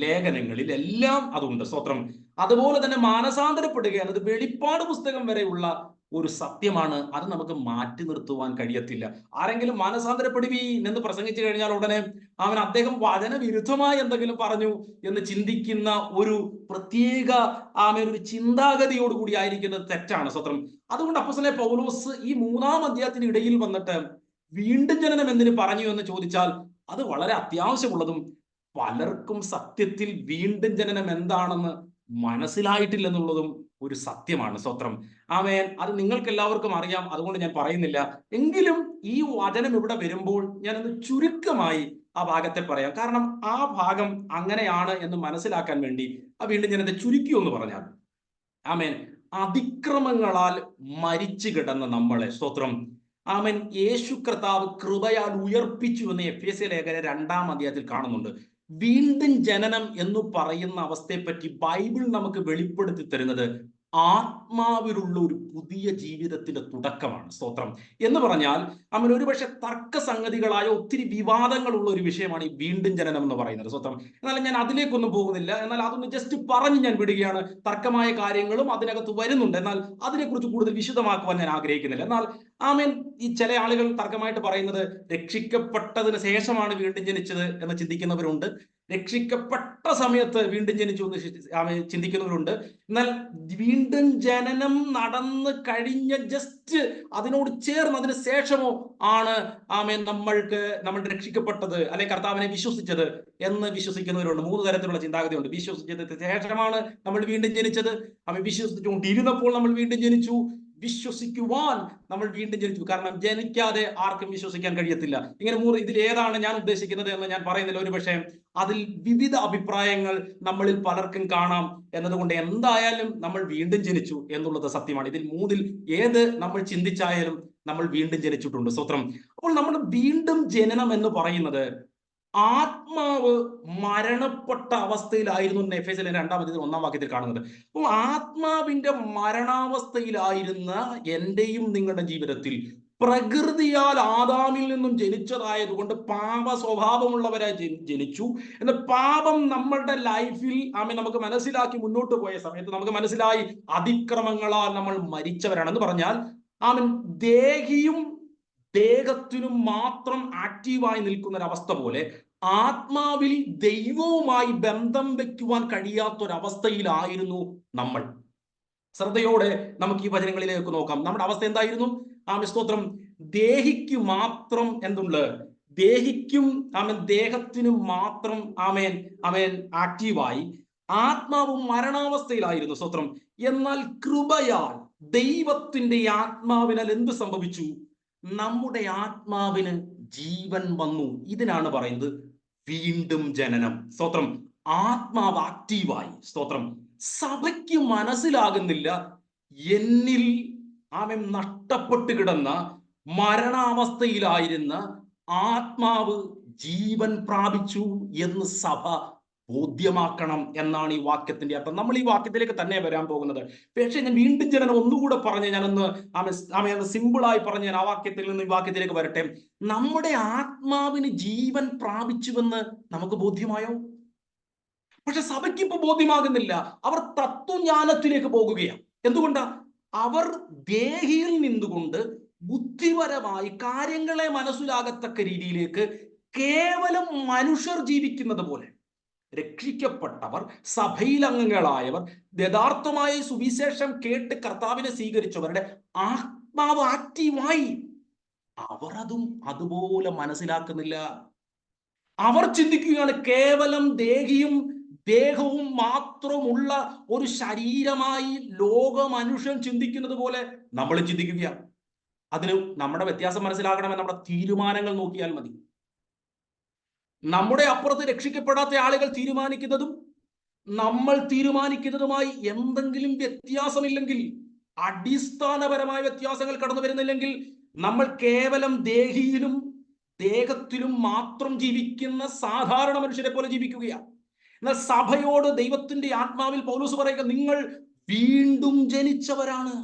ലേഖനങ്ങളിൽ എല്ലാം അതുണ്ട്. സ്തോത്രം. അതുപോലെ തന്നെ മാനസാന്തരപ്പെടുക എന്നത് വെളിപ്പാട് പുസ്തകം വരെയുള്ള ഒരു സത്യമാണ്. അത് നമുക്ക് മാറ്റി നിർത്തുവാൻ കഴിയത്തില്ല. ആരെങ്കിലും മാനസാന്തരപ്പെടുവീൻ എന്ന് പ്രസംഗിച്ചു കഴിഞ്ഞാൽ ഉടനെ അദ്ദേഹം വചനവിരുദ്ധമായി എന്തെങ്കിലും പറഞ്ഞു എന്ന് ചിന്തിക്കുന്ന ഒരു പ്രത്യേക ഒരു ചിന്താഗതിയോടുകൂടി ആയിരിക്കുന്നത് തെറ്റാണ്. സ്വത്രം. അതുകൊണ്ട് അപ്പോസ്തലനായ പൗലോസ് ഈ 3-ാം അധ്യായത്തിന് ഇടയിൽ വന്നിട്ട് വീണ്ടും ജനനം എന്തിനു പറഞ്ഞു എന്ന് ചോദിച്ചാൽ അത് വളരെ അത്യാവശ്യമുള്ളതും പലർക്കും സത്യത്തിൽ വീണ്ടും ജനനം എന്താണെന്ന് മനസ്സിലായിട്ടില്ലെന്നുള്ളതും ഒരു സത്യമാണ്. സ്വത്രം. ആമേൻ. അത് നിങ്ങൾക്ക് എല്ലാവർക്കും അറിയാം, അതുകൊണ്ട് ഞാൻ പറയുന്നില്ല. എങ്കിലും ഈ വചനം ഇവിടെ വരുമ്പോൾ ഞാനൊന്ന് ചുരുക്കമായി ആ ഭാഗത്തെ പറയാം. കാരണം ആ ഭാഗം അങ്ങനെയാണ് എന്ന് മനസ്സിലാക്കാൻ വേണ്ടി വീണ്ടും ജനത്തെ ചുരുക്കി ഒന്ന് പറഞ്ഞാൽ, ആമേൻ, അതിക്രമങ്ങളാൽ മരിച്ചു കിടന്ന നമ്മളെ, സ്തോത്രം, ആമേൻ, യേശു കർത്താവ് കൃപയാൽ ഉയർപ്പിച്ചു എന്ന് എഫേസ്യ ലേഖനം 2-ാം അധ്യായത്തിൽ കാണുന്നുണ്ട്. വീണ്ടും ജനനം എന്ന് പറയുന്ന അവസ്ഥയെപ്പറ്റി ബൈബിൾ നമുക്ക് വെളിപ്പെടുത്തി തരുന്നത് ആത്മാവിലുള്ള ഒരു പുതിയ ജീവിതത്തിന്റെ തുടക്കമാണ്. സ്തോത്രം. എന്ന് പറഞ്ഞാൽ ഒരുപക്ഷെ തർക്കസംഗതികളായ ഒത്തിരി വിവാദങ്ങളുള്ള ഒരു വിഷയമാണ് ഈ വീണ്ടും ജനനം എന്ന് പറയുന്നത്. സ്തോത്രം. എന്നാൽ ഞാൻ അതിലേക്കൊന്നും പോകുന്നില്ല. എന്നാൽ അതൊന്ന് ജസ്റ്റ് പറഞ്ഞ് ഞാൻ വിടുകയാണ്. തർക്കമായ കാര്യങ്ങളും അതിനകത്ത് വരുന്നുണ്ട്. എന്നാൽ അതിനെക്കുറിച്ച് കൂടുതൽ വിശദമാക്കുവാൻ ഞാൻ ആഗ്രഹിക്കുന്നില്ല. എന്നാൽ ഈ ചില ആളുകൾ തർക്കമായിട്ട് പറയുന്നത് രക്ഷിക്കപ്പെട്ടതിന് ശേഷമാണ് വീണ്ടും ജനിച്ചത് എന്ന് ചിന്തിക്കുന്നവരുണ്ട്. രക്ഷിക്കപ്പെട്ട സമയത്ത് വീണ്ടും ജനിച്ചു എന്ന് ചിന്തിക്കുന്നവരുണ്ട്. എന്നാൽ വീണ്ടും ജനനം നടന്ന് കഴിഞ്ഞ ജസ്റ്റ് അതിനോട് ചേർന്ന് അതിന് ശേഷമോ ആണ് നമ്മൾ രക്ഷിക്കപ്പെട്ടത് അല്ലെ കർത്താവിനെ വിശ്വസിച്ചത് എന്ന് വിശ്വസിക്കുന്നവരുണ്ട്. 3 തരത്തിലുള്ള ചിന്താഗതിയുണ്ട്. വിശ്വസിച്ചതിന് ശേഷമാണ് നമ്മൾ വീണ്ടും ജനിച്ചത്, വിശ്വസിച്ചുകൊണ്ടിരുന്നപ്പോൾ നമ്മൾ വീണ്ടും ജനിച്ചു, വിശ്വസിക്കുവാൻ നമ്മൾ വീണ്ടും ജനിച്ചു. കാരണം ജനിക്കാതെ ആർക്കും വിശ്വസിക്കാൻ കഴിയത്തില്ല. ഇങ്ങനെ ഇതിൽ ഏതാണ് ഞാൻ ഉദ്ദേശിക്കുന്നത് എന്ന് ഞാൻ പറയുന്നില്ല. ഒരുപക്ഷെ അതിൽ വിവിധ അഭിപ്രായങ്ങൾ നമ്മളിൽ പലർക്കും കാണാം എന്നതുകൊണ്ട് എന്തായാലും നമ്മൾ വീണ്ടും ജനിച്ചു എന്നുള്ളത് സത്യമാണ്. ഇതിൽ 3-ൽ ഏത് നമ്മൾ ചിന്തിച്ചായാലും നമ്മൾ വീണ്ടും ജനിച്ചിട്ടുണ്ട്. സ്തോത്രം. അപ്പോൾ നമ്മൾ വീണ്ടും ജനനം എന്ന് പറയുന്നത് ആത്മാവ് മരണപ്പെട്ട അവസ്ഥയിലായിരുന്നു എന്ന് എഫേസ്യ 2-ാം അധ്യായത്തിൽ 1-ാം വാക്യത്തിൽ കാണുന്നത്. അപ്പോൾ ആത്മാവിന്റെ മരണാവസ്ഥയിലായിരുന്ന എന്റെയും നിങ്ങളുടെ ജീവിതത്തിൽ പ്രകൃതിയാൽ ആദാമിൽ നിന്നും ജനിച്ചതായതുകൊണ്ട് പാപ സ്വഭാവമുള്ളവരായി ജനിച്ചു. എന്നാൽ പാപം നമ്മളുടെ ലൈഫിൽ നമുക്ക് മനസ്സിലാക്കി മുന്നോട്ട് പോയ സമയത്ത് നമുക്ക് മനസ്സിലായി അതിക്രമങ്ങളാൽ നമ്മൾ മരിച്ചവരാണെന്ന് പറഞ്ഞാൽ ദേഹിയും ദേഹത്തിനും മാത്രം ആക്റ്റീവായി നിൽക്കുന്ന ഒരവസ്ഥ പോലെ ആത്മാവിൽ ദൈവവുമായി ബന്ധം വെക്കുവാൻ കഴിയാത്തൊരവസ്ഥയിലായിരുന്നു നമ്മൾ. ശ്രദ്ധയോടെ നമുക്ക് ഈ വചനങ്ങളിലേക്ക് നോക്കാം. നമ്മുടെ അവസ്ഥ എന്തായിരുന്നു? സ്തോത്രം. ദേഹിക്ക് മാത്രം എന്തുണ്ട്? ദേഹിക്കും ദേഹത്തിനും മാത്രം ആക്റ്റീവായി ആത്മാവും മരണാവസ്ഥയിലായിരുന്നു. സ്തോത്രം. എന്നാൽ കൃപയാൽ ദൈവത്തിന്റെ ആത്മാവിനാൽ എന്ത് സംഭവിച്ചു? നമ്മുടെ ആത്മാവിന് ജീവൻ വന്നു. ഇതിനാണ് പറയുന്നത് വീണ്ടും ജനനം. സ്തോത്രം. ആത്മാവ് ആക്റ്റീവായി. സ്തോത്രം. സഭയ്ക്ക് മനസ്സിലാകുന്നില്ല എന്നിൽ നഷ്ടപ്പെട്ട് കിടന്ന മരണാവസ്ഥയിലായിരുന്ന ആത്മാവ് ജീവൻ പ്രാപിച്ചു എന്ന് സഭ ബോധ്യമാക്കണം എന്നാണ് ഈ വാക്യത്തിന്റെ അർത്ഥം. നമ്മൾ ഈ വാക്യത്തിലേക്ക് തന്നെ വരാൻ പോകുന്നത്. പക്ഷേ ഞാൻ വീണ്ടും ജനനം ഒന്നുകൂടെ പറഞ്ഞ് ഞാനൊന്ന് സിമ്പിളായി പറഞ്ഞ് ഞാൻ ആ വാക്യത്തിൽ നിന്ന് ഈ വാക്യത്തിലേക്ക് വരട്ടെ. നമ്മുടെ ആത്മാവിന് ജീവൻ പ്രാപിച്ചുവെന്ന് നമുക്ക് ബോധ്യമായോ? പക്ഷെ സഭയ്ക്ക് ഇപ്പൊ ബോധ്യമാകുന്നില്ല. അവർ തത്വജ്ഞാനത്തിലേക്ക് പോകുകയാണ്. എന്തുകൊണ്ടാ? അവർ ദേഹിയിൽ നിന്നുകൊണ്ട് ബുദ്ധിപരമായി കാര്യങ്ങളെ മനസ്സിലാകത്തക്ക രീതിയിലേക്ക് കേവലം മനുഷ്യർ ജീവിക്കുന്നത് പോലെ രക്ഷിക്കപ്പെട്ടവർ, സഭയിൽ അംഗങ്ങളായവർ, യഥാർത്ഥമായ സുവിശേഷം കേട്ട് കർത്താവിനെ സ്വീകരിച്ചവരുടെ ആത്മാവ് ആക്റ്റീവായി അവർ അതുപോലെ മനസ്സിലാക്കുന്നില്ല. അവർ ചിന്തിക്കുകയാണ് കേവലം ദേഹവും മാത്രമുള്ള ഒരു ശരീരമായി ലോക മനുഷ്യൻ ചിന്തിക്കുന്നത് പോലെ നമ്മൾ ചിന്തിക്കുകയാണ്. അതിന് നമ്മുടെ വ്യത്യാസം മനസ്സിലാക്കണമെന്ന് നമ്മുടെ തീരുമാനങ്ങൾ നോക്കിയാൽ മതി. നമ്മുടെ അപ്പുറത്ത് രക്ഷിക്കപ്പെടാത്ത ആളുകൾ തീരുമാനിക്കുന്നതും നമ്മൾ തീരുമാനിക്കുന്നതുമായി എന്തെങ്കിലും വ്യത്യാസമില്ലെങ്കിൽ, അടിസ്ഥാനപരമായ വ്യത്യാസങ്ങൾ കടന്നു വരുന്നില്ലെങ്കിൽ, നമ്മൾ കേവലം ദേഹത്തിലും മാത്രം ജീവിക്കുന്ന സാധാരണ മനുഷ്യരെ പോലെ ജീവിക്കുകയാണ്. എന്നാൽ സഭയോട് ദൈവത്തിന്റെ ആത്മാവിൽ പൗലോസ് പറയുക, നിങ്ങൾ വീണ്ടും ജനിച്ചവരാണ്.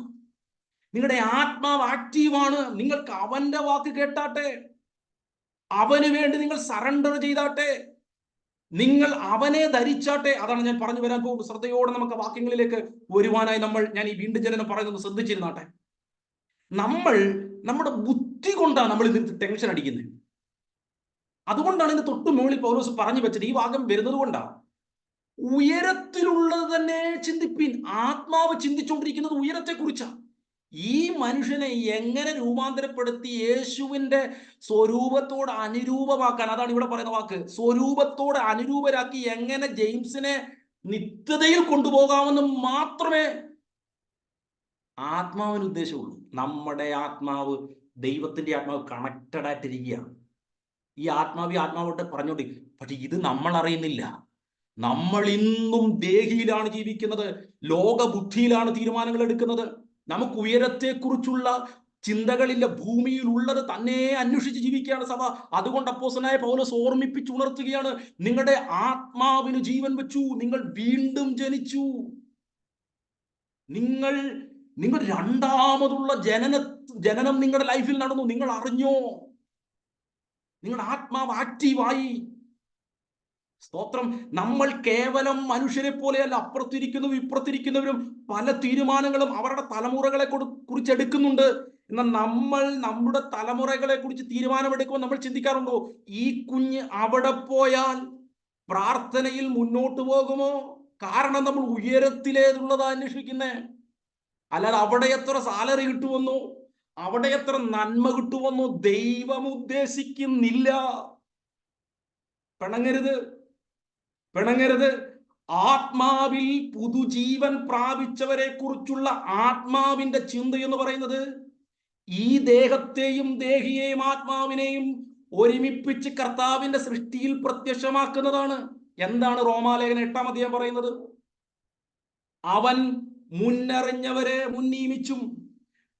നിങ്ങളുടെ ആത്മാവ് ആക്റ്റീവാണ്. നിങ്ങൾക്ക് അവന്റെ വാക്ക് കേട്ടാട്ടെ, അവന് വേണ്ടി നിങ്ങൾ സറണ്ടർ ചെയ്താട്ടെ, നിങ്ങൾ അവനെ ധരിച്ചാട്ടെ. അതാണ് ഞാൻ പറഞ്ഞു വരാൻ പോകുന്നത്. ശ്രദ്ധയോടെ നമുക്ക് വാക്യങ്ങളിലേക്ക് വരുവാനായി ഞാൻ ഈ വീണ്ടും ജനനം പറയുന്നത് ശ്രദ്ധിച്ചിരുന്നാട്ടെ. നമ്മുടെ ബുദ്ധി കൊണ്ടാണ് നമ്മൾ ഇതിന് ടെൻഷൻ അടിക്കുന്നത്. അതുകൊണ്ടാണ് ഇതിന് തൊട്ട് മുകളിൽ പൗലോസ് പറഞ്ഞു വെച്ചത്, ഈ ഭാഗം വരുന്നത് കൊണ്ടാണ്. ഉയരത്തിലുള്ളത് തന്നെ ചിന്തിപ്പിൻ. ആത്മാവ് ചിന്തിച്ചുകൊണ്ടിരിക്കുന്നത് ഉയരത്തെ കുറിച്ചാണ്. ഈ മനുഷ്യനെ എങ്ങനെ രൂപാന്തരപ്പെടുത്തി യേശുവിന്റെ സ്വരൂപത്തോട് അനുരൂപമാക്കാൻ, അതാണ് ഇവിടെ പറയുന്ന വാക്ക്, സ്വരൂപത്തോട് അനുരൂപരാക്കി എങ്ങനെ ജെയിംസിനെ നിത്യതയിൽ കൊണ്ടുപോകാമെന്ന് മാത്രമേ ആത്മാവിന് ഉദ്ദേശമുള്ളൂ. നമ്മുടെ ആത്മാവ് ദൈവത്തിന്റെ ആത്മാവ് കണക്റ്റഡ് ആയിട്ടിരിക്കുകയാണ്. ഈ ആത്മാവോട്ട് പറഞ്ഞോണ്ട്, പക്ഷെ ഇത് നമ്മൾ അറിയുന്നില്ല. നമ്മൾ ഇന്നും ദേഹിയിലാണ് ജീവിക്കുന്നത്, ലോകബുദ്ധിയിലാണ് തീരുമാനങ്ങൾ എടുക്കുന്നത്. നമുക്ക് ഉയരത്തെക്കുറിച്ചുള്ള ചിന്തകളില്ല. ഭൂമിയിൽ ഉള്ളത് തന്നെ അന്വേഷിച്ച് ജീവിക്കുകയാണ് സഭ. അതുകൊണ്ട് അപ്പോസ്തലനായ പൗലോസ് ഓർമ്മിപ്പിച്ചുണർത്തുകയാണ്, നിങ്ങളുടെ ആത്മാവിന് ജീവൻ വെച്ചു, നിങ്ങൾ വീണ്ടും ജനിച്ചു. നിങ്ങൾ രണ്ടാമതുള്ള ജനനം നിങ്ങളുടെ ലൈഫിൽ നടന്നു. നിങ്ങൾ അറിഞ്ഞോ? നിങ്ങളുടെ ആത്മാവ് ആക്റ്റീവായി. സ്തോത്രം. നമ്മൾ കേവലം മനുഷ്യരെ പോലെയല്ല, അപ്പുറത്തിരിക്കുന്നവരും ഇപ്പുറത്തിരിക്കുന്നവരും പല തീരുമാനങ്ങളും അവരുടെ തലമുറകളെ കുറിച്ച് എടുക്കുന്നുണ്ട്. എന്നാൽ നമ്മൾ നമ്മുടെ തലമുറകളെ കുറിച്ച് തീരുമാനമെടുക്കുമ്പോൾ നമ്മൾ ചിന്തിക്കാറുണ്ടോ, ഈ കുഞ്ഞ് അവിടെ പോയാൽ പ്രാർത്ഥനയിൽ മുന്നോട്ട് പോകുമോ? കാരണം നമ്മൾ ഉയരത്തിലേതുള്ളതാ അന്വേഷിക്കുന്നേ. അല്ലാതെ അവിടെ എത്ര സാലറി കിട്ടുമെന്നോ, അവിടെ എത്ര നന്മ കിട്ടുമെന്നോ ദൈവം ഉദ്ദേശിക്കുന്നില്ല. പിണങ്ങരുത്. ആത്മാവിൽ പുതുജീവൻ പ്രാപിച്ചവരെ കുറിച്ചുള്ള ആത്മാവിന്റെ ചിന്ത എന്ന് പറയുന്നത് ഈ ദേഹത്തെയും ദേഹിയെയും ആത്മാവിനെയും ഒരുമിപ്പിച്ച് കർത്താവിന്റെ സൃഷ്ടിയിൽ പ്രത്യക്ഷമാക്കുന്നതാണ്. എന്താണ് റോമാലേഖനം 8-ാം അധ്യായം പറയുന്നത്? അവൻ മുന്നറിഞ്ഞവരെ മുൻനിയമിച്ചും,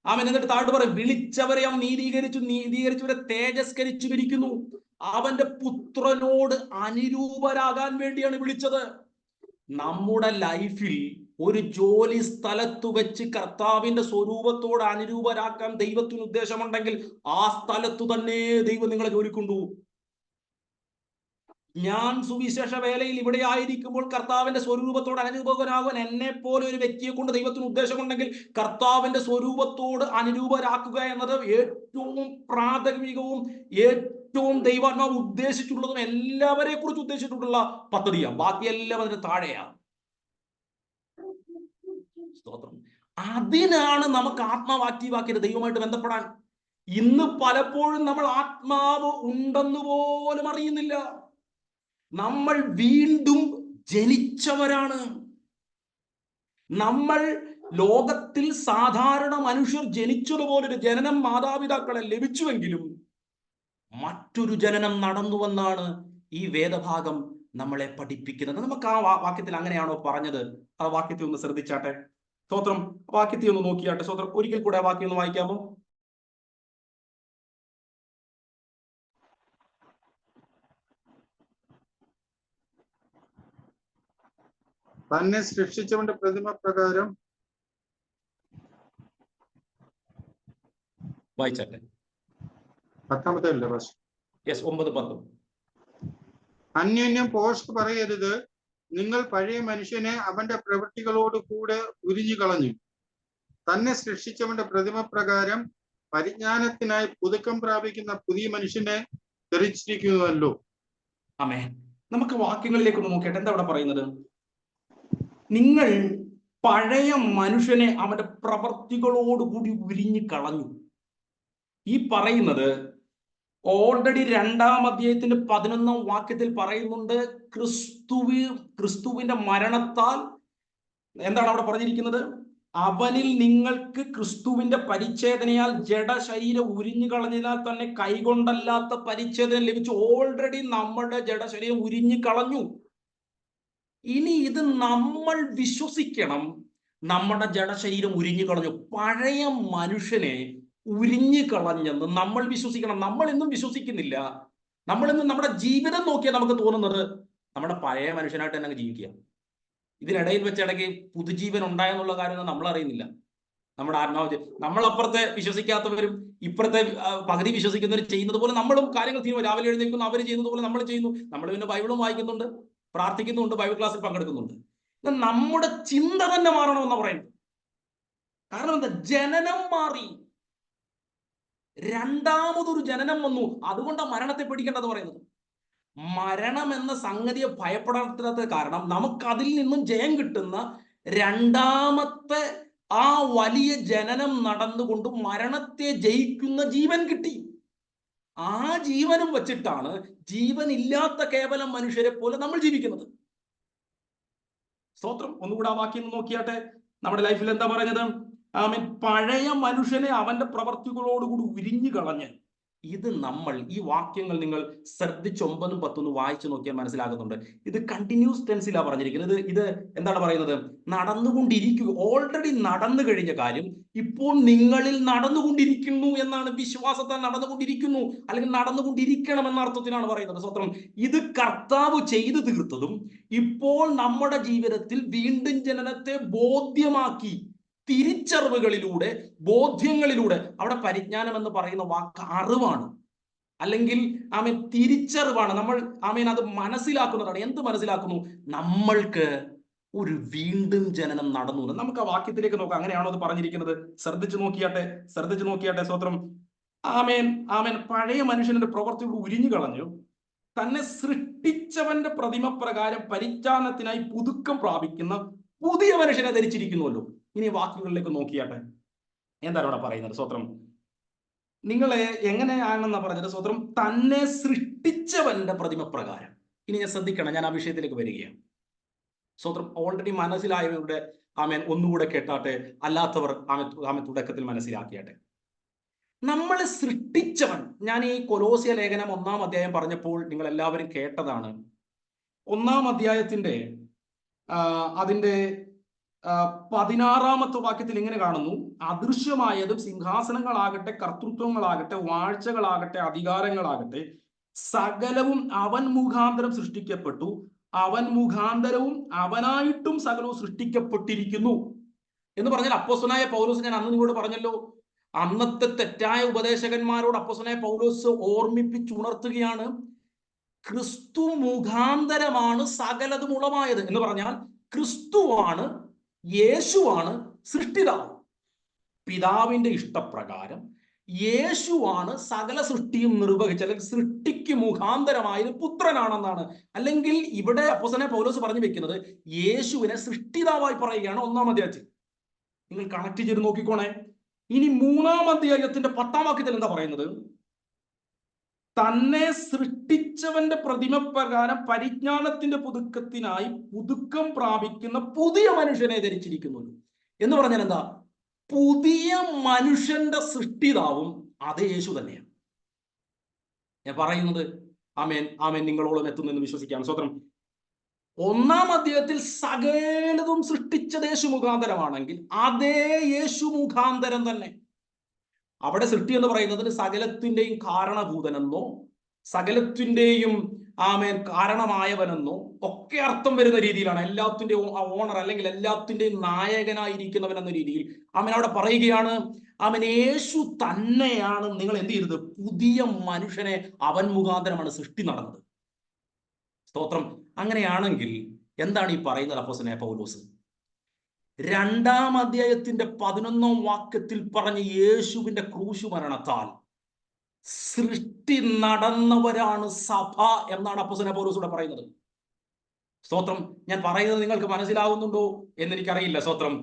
അവൻ എന്നിട്ട് താഴോട്ട് പറയും, വിളിച്ചവരെ അവൻ നീതീകരിച്ചവരെ തേജസ്കരിച്ചും ഇരിക്കുന്നു. അവന്റെ പുത്രനോട് അനുരൂപരാകാൻ വേണ്ടിയാണ് വിളിച്ചത്. നമ്മുടെ ലൈഫിൽ ഒരു ജോലി സ്ഥലത്ത് വെച്ച് കർത്താവിന്റെ സ്വരൂപത്തോട് അനുരൂപരാക്കാൻ ദൈവത്തിന് ഉദ്ദേശമുണ്ടെങ്കിൽ ആ സ്ഥലത്തു തന്നെ ദൈവം നിങ്ങളെ ജോലിക്കൊണ്ടുപോകും. ഞാൻ സുവിശേഷ വേലയിൽ ഇവിടെ ആയിരിക്കുമ്പോൾ കർത്താവിന്റെ സ്വരൂപത്തോട് അനുരൂപകനാകുവാൻ എന്നെ പോലെ ഒരു വ്യക്തിയെ കൊണ്ട് ദൈവത്തിന് ഉദ്ദേശമുണ്ടെങ്കിൽ കർത്താവിന്റെ സ്വരൂപത്തോട് അനുരൂപരാക്കുക എന്നത് ഏറ്റവും പ്രാഥമികവും ഏറ്റവും ദൈവാത്മാവ് ഉദ്ദേശിച്ചിട്ടുള്ളതും എല്ലാവരെ കുറിച്ച് ഉദ്ദേശിച്ചിട്ടുള്ള പദ്ധതിയാണ്. ബാക്കിയെല്ലാം അതിന് താഴെയാണ്. സ്തോത്രം. അതിനാണ് നമുക്ക് ആത്മാവ് ആക്റ്റീവാക്കിയത്, ദൈവമായിട്ട് ബന്ധപ്പെടാൻ. ഇന്ന് പലപ്പോഴും നമ്മൾ ആത്മാവ് ഉണ്ടെന്ന് പോലും അറിയുന്നില്ല. നമ്മൾ വീണ്ടും ജനിച്ചവരാണ്. നമ്മൾ ലോകത്തിൽ സാധാരണ മനുഷ്യർ ജനിച്ചതുപോലൊരു ജനനം മാതാപിതാക്കളെ ലഭിച്ചുവെങ്കിലും മറ്റൊരു ജനനം നടന്നുവെന്നാണ് ഈ വേദഭാഗം നമ്മളെ പഠിപ്പിക്കുന്നത്. നമുക്ക് ആ വാക്യത്തിൽ അങ്ങനെയാണോ പറഞ്ഞത്? ആ വാക്യത്തെ ഒന്ന് ശ്രദ്ധിച്ചാട്ടെ. സ്തോത്രം. വാക്യത്തെ ഒന്ന് നോക്കിയാട്ടെ. സ്തോത്രം. ഒരിക്കൽ കൂടെ ആ വാക്യം ഒന്ന് വായിക്കാമോ? തന്നെ സൃഷ്ടിച്ചവന്റെ പ്രതിമ പ്രകാരം വായിച്ചാട്ടെ. 10-ാമത്തെ അല്ലേ ഭാഷ? യെസ്, 9-10. അന്യോന്യം പോസ്റ്റ് പറയരുത്, നിങ്ങൾ പഴയ മനുഷ്യനെ അവന്റെ പ്രവൃത്തികളോട് കൂടെ ഉരിഞ്ഞു കളഞ്ഞു. തന്നെ സൃഷ്ടിച്ചവന്റെ പ്രതിമ പ്രകാരം പരിജ്ഞാനത്തിനായി പുതുക്കം പ്രാപിക്കുന്ന പുതിയ മനുഷ്യനെ ധരിച്ചിരിക്കുന്നുവല്ലോ. ആമേൻ. നമുക്ക് വാക്യങ്ങളിലേക്ക് ഒന്ന് നോക്കിയിട്ട് എന്താ അവിടെ പറയുന്നത്? നിങ്ങൾ പഴയ മനുഷ്യനെ അവന്റെ പ്രവൃത്തികളോടുകൂടി ഉരിഞ്ഞു കളഞ്ഞു. ഈ പറയുന്നത് ഓൾറെഡി 2-ാം അധ്യായത്തിന്റെ 11-ാം വാക്യത്തിൽ പറയുന്നുണ്ട്. ക്രിസ്തുവിന്റെ മരണത്താൽ എന്താണ് അവിടെ പറഞ്ഞിരിക്കുന്നത്? അവനിൽ നിങ്ങൾക്ക് ക്രിസ്തുവിന്റെ പരിച്ഛേദനയാൽ ജഡശരീരം ഉരിഞ്ഞു കളഞ്ഞതിനാൽ തന്നെ കൈകൊണ്ടല്ലാത്ത പരിച്ഛേദന ലഭിച്ചു. ഓൾറെഡി നമ്മുടെ ജഡശരീരം ഉരിഞ്ഞു കളഞ്ഞു. ഇനി ഇത് നമ്മൾ വിശ്വസിക്കണം, നമ്മുടെ ജഡശരീരം ഉരിഞ്ഞു കളഞ്ഞു, പഴയ മനുഷ്യനെ ഉരിഞ്ഞു കളഞ്ഞെന്ന് നമ്മൾ വിശ്വസിക്കണം. നമ്മൾ ഇന്നും വിശ്വസിക്കുന്നില്ല. നമ്മളിന്നും നമ്മുടെ ജീവിതം നോക്കിയാൽ നമുക്ക് തോന്നുന്നത് നമ്മുടെ പഴയ മനുഷ്യനായിട്ട് തന്നെ ജീവിക്കുക. ഇതിനിടയിൽ വെച്ച് ഇടയ്ക്ക് പുതുജീവൻ ഉണ്ടായെന്നുള്ള കാര്യം നമ്മൾ അറിയുന്നില്ല. നമ്മുടെ ആത്മാവ് നമ്മളപ്പുറത്തെ വിശ്വസിക്കാത്തവരും ഇപ്പുറത്തെ പകുതി വിശ്വസിക്കുന്നവരും ചെയ്യുന്നത് പോലെ നമ്മളും കാര്യങ്ങൾ ചെയ്യുന്നു. രാവിലെ എഴുന്നേൽക്കുന്നു, അവർ ചെയ്യുന്നത് പോലെ നമ്മൾ ചെയ്യുന്നു. നമ്മൾ പിന്നെ ബൈബിളും വായിക്കുന്നുണ്ട്, പ്രാർത്ഥിക്കുന്നുണ്ട്, ബൈബിൾ ക്ലാസ്സിൽ പങ്കെടുക്കുന്നുണ്ട്. നമ്മുടെ ചിന്ത തന്നെ മാറണമെന്ന് പറയുന്നത്. കാരണം എന്താ? ജനനം മാറി. രണ്ടാമതൊരു ജനനം വന്നു. അതുകൊണ്ടാണ് മരണത്തെ പേടിക്കേണ്ടത് പറയുന്നത്. മരണം എന്ന സംഗതിയെ ഭയപ്പെടാത്തത് കാരണം നമുക്കതിൽ നിന്നും ജയം കിട്ടുന്ന രണ്ടാമത്തെ ആ വലിയ ജനനം നടന്നുകൊണ്ട് മരണത്തെ ജയിക്കുന്ന ജീവൻ കിട്ടി. ആ ജീവനും വച്ചിട്ടാണ് ജീവനില്ലാത്ത കേവലം മനുഷ്യരെ പോലെ നമ്മൾ ജീവിക്കുന്നത്. സ്തോത്രം. ഒന്നുകൂടെ ആ വാക്യം നോക്കിയാട്ടെ. നമ്മുടെ ലൈഫിൽ എന്താ പറഞ്ഞത്? ആമേൻ. പഴയ മനുഷ്യനെ അവന്റെ പ്രവർത്തികളോടുകൂടി ഉരിഞ്ഞു കളഞ്ഞ്. ഇത് നമ്മൾ ഈ വാക്യങ്ങൾ നിങ്ങൾ ശ്രദ്ധിച്ച് 9ഉം 10ഉം വായിച്ചു നോക്കിയാൽ മനസ്സിലാകുന്നുണ്ട്. ഇത് കണ്ടിന്യൂസ് ടെൻസിലാണ് പറഞ്ഞിരിക്കുന്നത്. ഇത് എന്താണ് പറയുന്നത്? നടന്നുകൊണ്ടിരിക്കുക, ഓൾറെഡി നടന്നു കഴിഞ്ഞ കാര്യം ഇപ്പോൾ നിങ്ങളിൽ നടന്നുകൊണ്ടിരിക്കുന്നു എന്നാണ്. വിശ്വാസത്താൽ നടന്നുകൊണ്ടിരിക്കുന്നു, അല്ലെങ്കിൽ നടന്നുകൊണ്ടിരിക്കണം എന്ന അർത്ഥത്തിലാണ് പറയുന്നത്. സ്വത്രം. ഇത് കർത്താവ് ചെയ്തു തീർത്തതും ഇപ്പോൾ നമ്മുടെ ജീവിതത്തിൽ വീണ്ടും ജനനത്തെ ബോധ്യമാക്കി തിരിച്ചറിവുകളിലൂടെ, ബോധ്യങ്ങളിലൂടെ. അവിടെ പരിജ്ഞാനം എന്ന് പറയുന്ന വാക്ക് അറിവാണ്, അല്ലെങ്കിൽ ആമേൻ തിരിച്ചറിവാണ്. നമ്മൾ ആമേൻ അത് മനസ്സിലാക്കുന്നതാണ്. എന്ത് മനസ്സിലാക്കുന്നു? നമ്മൾക്ക് ഒരു വീണ്ടും ജനനം നടന്നു. നമുക്ക് ആ വാക്യത്തിലേക്ക് നോക്കാം. അങ്ങനെയാണോ അത് പറഞ്ഞിരിക്കുന്നത്? ശ്രദ്ധിച്ചു നോക്കിയാട്ടെ. സ്തോത്രം. ആമേൻ. പഴയ മനുഷ്യന്റെ പ്രവർത്തികൾ ഉരിഞ്ഞു കളഞ്ഞു തന്നെ സൃഷ്ടിച്ചവന്റെ പ്രതിമ പ്രകാരം പരിജ്ഞാനത്തിനായി പുതുക്കം പ്രാപിക്കുന്ന പുതിയ മനുഷ്യനെ ധരിച്ചിരിക്കുന്നുവല്ലോ. ഇനി വാക്കുകളിലേക്ക് നോക്കിയാട്ടെ. എന്താണ് അവിടെ പറയുന്നത്? സ്തോത്രം. നിങ്ങളെ എങ്ങനെയാണെന്നാ പറഞ്ഞത്? സ്തോത്രം. തന്നെ സൃഷ്ടിച്ചവന്റെ പ്രതിമ പ്രകാരം. ഇനി ഞാൻ ശ്രദ്ധിക്കണം, ഞാൻ ആ വിഷയത്തിലേക്ക് വരികയാണ്. സ്തോത്രം. ഓൾറെഡി മനസ്സിലായവരുടെ ആമേൻ ഒന്നുകൂടെ കേട്ടാട്ടെ, അല്ലാത്തവർ ആമേൻ തുടക്കത്തിൽ മനസ്സിലാക്കിയാട്ടെ. നമ്മളെ സൃഷ്ടിച്ചവൻ. ഞാൻ ഈ കൊലോസ്യ ലേഖനം 1-ാം അധ്യായം പറഞ്ഞപ്പോൾ നിങ്ങൾ എല്ലാവരും കേട്ടതാണ്. 1-ാം അധ്യായത്തിന്റെ അതിന്റെ 16-ാമത്തെ വാക്യത്തിൽ ഇങ്ങനെ കാണുന്നു: അദൃശ്യമായതും സിംഹാസനങ്ങളാകട്ടെ, കർത്തൃത്വങ്ങളാകട്ടെ, വാഴ്ചകളാകട്ടെ, അധികാരങ്ങളാകട്ടെ, സകലവും അവൻ മുഖാന്തരം സൃഷ്ടിക്കപ്പെട്ടു. അവൻ മുഖാന്തരവും അവനായിട്ടും സകലവും സൃഷ്ടിക്കപ്പെട്ടിരിക്കുന്നു എന്ന് പറഞ്ഞാൽ, അപ്പോസ്തലനായ പൗലോസ്, ഞാൻ അന്ന് നിങ്ങളോട് പറഞ്ഞല്ലോ, അന്നത്തെ തെറ്റായ ഉപദേശകന്മാരോട് അപ്പോസ്തലനായ പൗലോസ് ഓർമ്മിപ്പിച്ചുണർത്തുകയാണ്, ക്രിസ്തു മുഖാന്തരമാണ് സകലതും ഉളവായത് എന്ന് പറഞ്ഞാൽ ക്രിസ്തുവാണ്, യേശുവാണ് സൃഷ്ടിതാവ്. പിതാവിന്റെ ഇഷ്ടപ്രകാരം യേശുവാണ് സകല സൃഷ്ടിയും നിർവഹിച്ചത്, അല്ലെങ്കിൽ സൃഷ്ടിക്ക് മുഖാന്തരമായത് പുത്രനാണെന്നാണ്. അല്ലെങ്കിൽ ഇവിടെ അപ്പോസ്തലനായ പൗലോസ് പറഞ്ഞു വെക്കുന്നത് യേശുവിനെ സൃഷ്ടിതാവായി പറയുകയാണ് 1-ാം അധ്യായത്തിൽ. നിങ്ങൾ കണക്ട് ചെയ്ത് നോക്കിക്കോണേ. ഇനി 3-ാം അധ്യായത്തിന്റെ 10-ാം വാക്യത്തിൽ എന്താ പറയുന്നത്? തന്നെ സൃഷ്ടിച്ചവന്റെ പ്രതിമ പ്രകാരം പരിജ്ഞാനത്തിന്റെ പുതുക്കത്തിനായി പുതുക്കം പ്രാപിക്കുന്ന പുതിയ മനുഷ്യനെ ധരിച്ചിരിക്കുന്നു എന്ന് പറഞ്ഞാൽ എന്താ? പുതിയ മനുഷ്യന്റെ സൃഷ്ടിതാവും അതേ യേശു തന്നെയാണ്. ഞാൻ പറയുന്നത് ആമേൻ നിങ്ങളോളം എത്തുന്നെന്ന് വിശ്വസിക്കാം. സ്വത്രം. 1-ാം അധ്യായത്തിൽ സകലതും സൃഷ്ടിച്ചത് യേശു മുഖാന്തരമാണെങ്കിൽ അതേ യേശു മുഖാന്തരം തന്നെ അവിടെ സൃഷ്ടി എന്ന് പറയുന്നതിന് സകലത്തിന്റെയും കാരണഭൂതനെന്നോ സകലത്തിന്റെയും കാരണമായവനെന്നോ ഒക്കെ അർത്ഥം വരുന്ന രീതിയിലാണ്. എല്ലാത്തിന്റെയും ഓണർ, അല്ലെങ്കിൽ എല്ലാത്തിന്റെയും നായകനായിരിക്കുന്നവൻ എന്ന രീതിയിൽ അവിടെ പറയുകയാണ്, യേശു തന്നെയാണ്. നിങ്ങൾ എന്ത് ചെയ്തത്? പുതിയ മനുഷ്യനെ അവൻ മുഖാന്തരമാണ് സൃഷ്ടി നടന്നത്. സ്തോത്രം. അങ്ങനെയാണെങ്കിൽ എന്താണ് ഈ പറയുന്നത് അപ്പോസ്തലനായ പൗലോസ്? 2-ാം അധ്യായത്തിന്റെ 11-ാം വാക്യത്തിൽ പറഞ്ഞ യേശുവിന്റെ ക്രൂശ് മരണത്താൽ സൃഷ്ടി നടന്നവരാണ് സഭ എന്നാണ് അപ്പോസ്തലനായ പൗലോസ് ഇവിടെ പറയുന്നത്. സ്തോത്രം. ഞാൻ പറയുന്നത് നിങ്ങൾക്ക് മനസ്സിലാകുന്നുണ്ടോ എന്നെനിക്കറിയില്ല. സ്തോത്രം.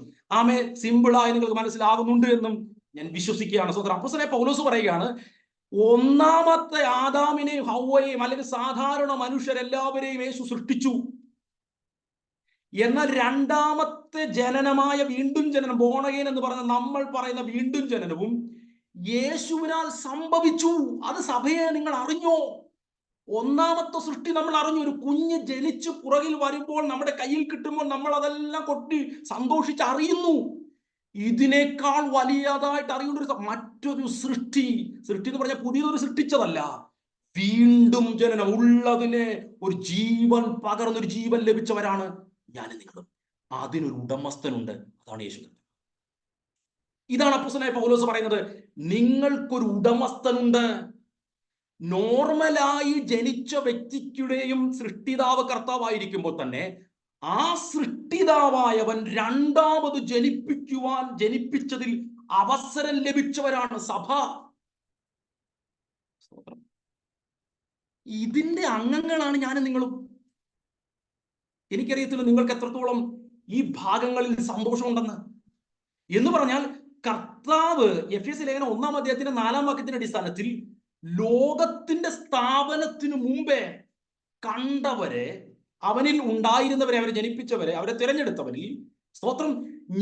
സിമ്പിളായി നിങ്ങൾക്ക് മനസ്സിലാകുന്നുണ്ട് എന്നും ഞാൻ വിശ്വസിക്കുകയാണ്. സ്തോത്രം. അപ്പോസ്തലനായ പൗലോസ് പറയുകയാണ്, 1-ാമത്തെ ആദാമിനെയും ഹവ്വയെയും, അല്ലെങ്കിൽ സാധാരണ മനുഷ്യരെല്ലാവരെയും യേശു സൃഷ്ടിച്ചു. എന്നാൽ 2-ാമത്തെ ജനനമായ വീണ്ടും ജനനം, ബോൺ അഗൈൻ എന്ന് പറയുന്ന നമ്മൾ പറയുന്ന വീണ്ടും ജനനവും യേശുവിനാൽ സംഭവിച്ചു. അത് സഭയെ നിങ്ങൾ അറിഞ്ഞോ? 1-ാമത്തെ സൃഷ്ടി നമ്മൾ അറിഞ്ഞു. ഒരു കുഞ്ഞ് ജനിച്ച് പുറകിൽ വരുമ്പോൾ, നമ്മുടെ കയ്യിൽ കിട്ടുമ്പോൾ നമ്മൾ അതെല്ലാം കൊട്ടി സന്തോഷിച്ച് അറിയുന്നു. ഇതിനേക്കാൾ വലിയതായിട്ട് അറിയേണ്ട മറ്റൊരു സൃഷ്ടി എന്ന് പറഞ്ഞാൽ പുതിയതൊരു സൃഷ്ടിച്ചതല്ല, വീണ്ടും ജനനം, ഉള്ളതിനെ ഒരു ജീവൻ പകർന്നൊരു ജീവൻ ലഭിച്ചവരാണ് ഞാനും നിങ്ങളും. അതിനൊരു ഉടമസ്ഥനുണ്ട്, അതാണ് യേശു. ഇതാണ് അപ്പോസ്തലനായ പൗലോസ് പറയുന്നത്, നിങ്ങൾക്കൊരു ഉടമസ്ഥനുണ്ട്. നോർമലായി ജനിച്ച വ്യക്തിയുടെയും സൃഷ്ടിതാവ് കർത്താവായിരിക്കുമ്പോൾ തന്നെ ആ സൃഷ്ടിതാവായവൻ രണ്ടാമത് ജനിപ്പിച്ചതിൽ അവസരം ലഭിച്ചവരാണ് സഭ. ഇതിന്റെ അംഗങ്ങളാണ് ഞാനും നിങ്ങളും. എനിക്കറിയത്തില്ല നിങ്ങൾക്ക് എത്രത്തോളം ഈ ഭാഗങ്ങളിൽ സന്തോഷമുണ്ടെന്ന്. എന്ന് പറഞ്ഞാൽ കർത്താവ് എഫെസ്യ ലേഖനം 1-ാം അധ്യായത്തിന്റെ 4-ാം വാക്യത്തിന്റെ അടിസ്ഥാനത്തിൽ ലോകത്തിന്റെ സ്ഥാപനത്തിനു മുമ്പേ കണ്ടവരെ, അവനിൽ ഉണ്ടായിരുന്നവരെ, അവരെ ജനിപ്പിച്ചവരെ, അവരെ തിരഞ്ഞെടുത്തവരിൽ സ്തോത്രം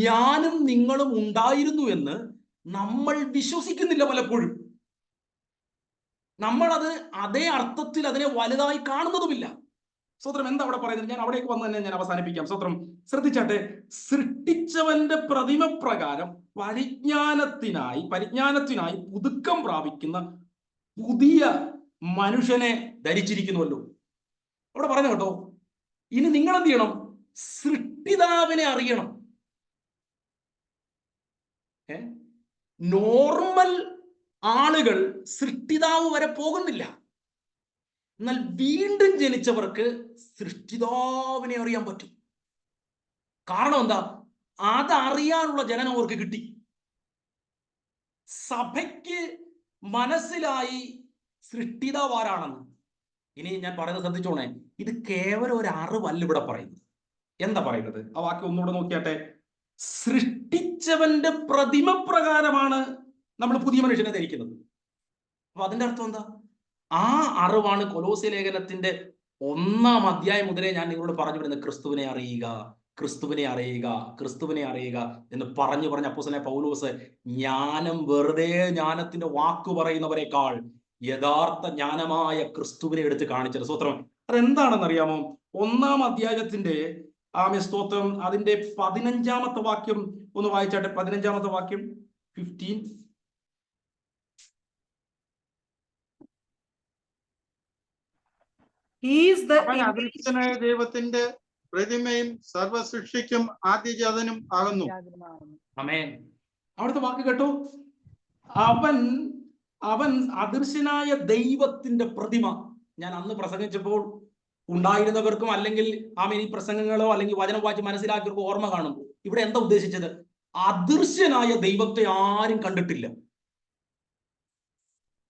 ഞാനും നിങ്ങളും ഉണ്ടായിരുന്നു എന്ന് നമ്മൾ വിശ്വസിക്കുന്നില്ല പലപ്പോഴും. നമ്മളത് അതേ അർത്ഥത്തിൽ അതിനെ വലുതായി കാണുന്നതുമില്ല. സ്തോത്രം എന്താ അവിടെ പറയുന്നത്? ഞാൻ അവിടേക്ക് വന്ന് തന്നെ ഞാൻ അവസാനിപ്പിക്കാം. സ്തോത്രം ശ്രദ്ധിച്ചാട്ടെ. സൃഷ്ടിച്ചവന്റെ പ്രതിമ പ്രകാരം പരിജ്ഞാനത്തിനായി പുതുക്കം പ്രാപിക്കുന്ന പുതിയ മനുഷ്യനെ ധരിച്ചിരിക്കുന്നുവല്ലോ. അവിടെ പറഞ്ഞു കേട്ടോ. ഇനി നിങ്ങൾ എന്ത് ചെയ്യണം? സൃഷ്ടിതാവിനെ അറിയണം. നോർമൽ ആളുകൾ സൃഷ്ടിതാവ് വരെ പോകുന്നില്ല. എന്നാൽ വീണ്ടും ജനിച്ചവർക്ക് സൃഷ്ടിതാവിനെ അറിയാൻ പറ്റും. കാരണം എന്താ? അതറിയാനുള്ള ജനനം അവർക്ക് കിട്ടി. സഭയ്ക്ക് മനസ്സിലായി സൃഷ്ടിതാവ് ആരാണെന്ന്. ഇനി ഞാൻ പറയുന്നത് ശ്രദ്ധിച്ചോണേ. ഇത് കേവലം ഒരു അറിവല്ല ഇവിടെ പറയുന്നത്. എന്താ പറയുന്നത്? ആ വാക്യം ഒന്നുകൂടെ നോക്കിയാട്ടെ. സൃഷ്ടിച്ചവന്റെ പ്രതിമ പ്രകാരമാണ് നമ്മൾ പുതിയ മനുഷ്യനെ ധരിക്കുന്നത്. അപ്പൊ അതിന്റെ അർത്ഥം എന്താ? ആ അറിവാണ് കൊലോസ്യ ലേഖനത്തിന്റെ 1-ാം അധ്യായം മുതലേ ഞാൻ നിങ്ങളോട് പറഞ്ഞു വരുന്നത്. ക്രിസ്തുവിനെ അറിയുക, ക്രിസ്തുവിനെ അറിയുക, ക്രിസ്തുവിനെ അറിയുക എന്ന് പറഞ്ഞു അപ്പോസ്തലനായ പൗലോസ് ജ്ഞാനം, വെറുതെ ജ്ഞാനത്തിന്റെ വാക്കു പറയുന്നവരെക്കാൾ യഥാർത്ഥ ജ്ഞാനമായ ക്രിസ്തുവിനെ എടുത്ത് കാണിച്ചത്. സ്തോത്രം. അതെന്താണെന്ന് അറിയാമോ? 1-ാം അധ്യായത്തിന്റെ സ്തോത്രം അതിന്റെ 15-ാമത്തെ വാക്യം ഒന്ന് വായിച്ചാട്ടെ. 15-ാമത്തെ വാക്യം 15. അവൻ അദൃശ്യനായ ദൈവത്തിന്റെ പ്രതിമയും സർവസൃഷ്ടിക്കും ആദ്യജാതനും ആകുന്നു. ആമേൻ. അവിടുത്തെ വാക്ക് കേട്ടോ. അവൻ അദൃശ്യനായ ദൈവത്തിന്റെ പ്രതിമ. ഞാൻ അന്ന് പ്രസംഗിച്ചപ്പോൾ ഉണ്ടായിരുന്നവർക്കും അല്ലെങ്കിൽ ഈ പ്രസംഗങ്ങളോ അല്ലെങ്കിൽ വചനം വായിച്ച് മനസ്സിലാക്കിയവർക്ക് ഓർമ്മ കാണും. ഇവിടെ എന്താ ഉദ്ദേശിച്ചത്? അദൃശ്യനായ ദൈവത്തെ ആരും കണ്ടിട്ടില്ല.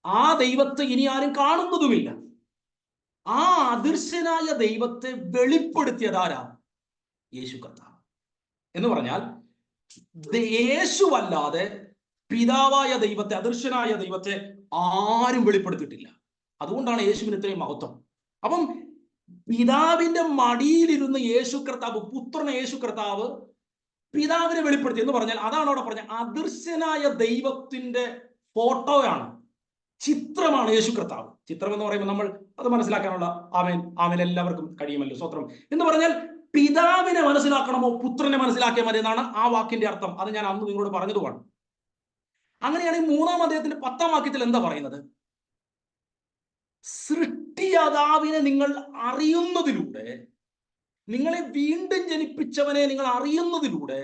ആ ദൈവത്തെ ഇനി ആരും കാണുന്നതുമില്ല. ആ അദൃശ്യനായ ദൈവത്തെ വെളിപ്പെടുത്തിയതാരാ? യേശു കർത്താവ്. എന്ന് പറഞ്ഞാൽ യേശുവല്ലാതെ പിതാവായ ദൈവത്തെ, അദൃശ്യനായ ദൈവത്തെ ആരും വെളിപ്പെടുത്തിയിട്ടില്ല. അതുകൊണ്ടാണ് യേശുവിന് ഇത്രയും മഹത്വം. അപ്പം പിതാവിന്റെ മടിയിലിരുന്ന് യേശു കർത്താവ്, പുത്രനെ യേശു കർത്താവ് പിതാവിനെ വെളിപ്പെടുത്തി എന്ന് പറഞ്ഞാൽ അതാണ് അവിടെ പറഞ്ഞ അദൃശ്യനായ ദൈവത്തിന്റെ ഫോട്ടോയാണ്, ചിത്രമാണ് യേശു കർത്താവ്. ചിത്രം എന്ന് പറയുമ്പോൾ നമ്മൾ അത് മനസ്സിലാക്കാനുള്ള ആമേൻ എല്ലാവർക്കും കഴിയുമല്ലോ. സ്തോത്രം. എന്ന് പറഞ്ഞാൽ പിതാവിനെ മനസ്സിലാക്കണമോ പുത്രനെ മനസ്സിലാക്കിയാൽ മതി എന്നാണ് ആ വാക്കിന്റെ അർത്ഥം. അത് ഞാൻ അന്ന് നിങ്ങളോട് പറഞ്ഞതുമാണ്. അങ്ങനെയാണെങ്കിൽ 3-ാം അധ്യായത്തിന്റെ 10-ാം വാക്യത്തിൽ എന്താ പറയുന്നത്? സൃഷ്ടിയാതാവിനെ നിങ്ങൾ അറിയുന്നതിലൂടെ, നിങ്ങളെ വീണ്ടും ജനിപ്പിച്ചവനെ നിങ്ങൾ അറിയുന്നതിലൂടെ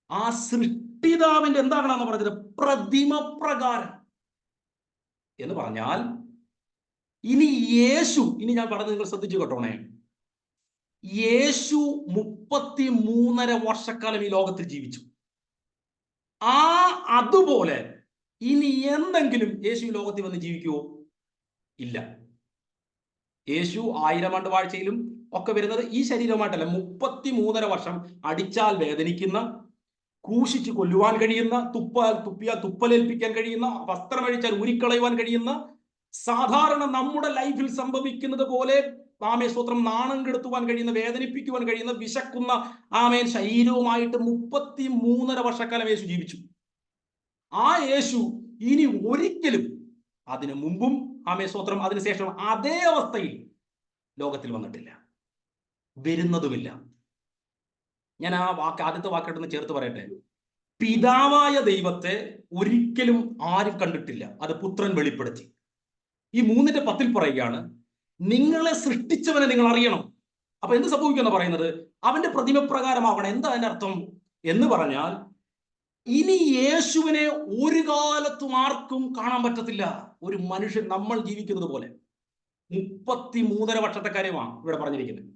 ആ സൃഷ്ടിതാവിന്റെ എന്താകണമെന്ന് പറഞ്ഞത്? പ്രതിമ പ്രകാരം. എന്ന് പറഞ്ഞാൽ ഇനി ഞാൻ പറഞ്ഞത് നിങ്ങൾ ശ്രദ്ധിച്ചു കേട്ടോണേ. യേശു 33.5 വർഷക്കാലം ഈ ലോകത്തിൽ ജീവിച്ചു. അതുപോലെ ഇനി എന്തെങ്കിലും യേശു ഈ ലോകത്തിൽ വന്ന് ജീവിക്കുവോ? ഇല്ല. യേശു 1000 ആണ്ട് വാഴ്ചയിലും ഒക്കെ വരുന്നത് ഈ ശരീരമായിട്ടല്ല. 33.5 വർഷം അടിച്ചാൽ വേദനിക്കുന്ന, ക്രൂശിച്ച് കൊല്ലുവാൻ കഴിയുന്ന, തുപ്പിയാൽ തുപ്പലേൽപ്പിക്കാൻ കഴിയുന്ന, വസ്ത്രമഴിച്ചാൽ ഊരിക്കളയുവാൻ കഴിയുന്ന, സാധാരണ നമ്മുടെ ലൈഫിൽ സംഭവിക്കുന്നത് പോലെ സ്തോത്രം നാണം കെടുത്തുവാൻ കഴിയുന്ന, വേദനിപ്പിക്കുവാൻ കഴിയുന്ന, വിശക്കുന്ന ശരീരവുമായിട്ട് 33.5 വർഷക്കാലം യേശു ജീവിച്ചു. ആ യേശു ഇനി ഒരിക്കലും അതിനു മുമ്പും സ്തോത്രം അതിനുശേഷം അതേ അവസ്ഥയിൽ ലോകത്തിൽ വന്നിട്ടില്ല, വരുന്നതുമില്ല. ഞാൻ ആ ആദ്യത്തെ വാക്കെടുന്ന് ചേർത്ത് പറയട്ടെ. പിതാവായ ദൈവത്തെ ഒരിക്കലും ആരും കണ്ടിട്ടില്ല, അത് പുത്രൻ വെളിപ്പെടുത്തി. ഈ 3:10 പറയുകയാണ്, നിങ്ങളെ സൃഷ്ടിച്ചവനെ നിങ്ങൾ അറിയണം. അപ്പൊ എന്ത് സംഭവിക്കുമെന്ന് പറയുന്നത്? അവന്റെ പ്രതിമ പ്രകാരമാവണം. എന്താ അതിന്റെ അർത്ഥം എന്ന് പറഞ്ഞാൽ ഇനി യേശുവിനെ ഒരു കാലത്തും ആർക്കും കാണാൻ പറ്റത്തില്ല. ഒരു മനുഷ്യൻ നമ്മൾ ജീവിക്കുന്നത് പോലെ 33.5 വർഷത്തെ കാര്യമാണ് ഇവിടെ പറഞ്ഞിരിക്കുന്നത്.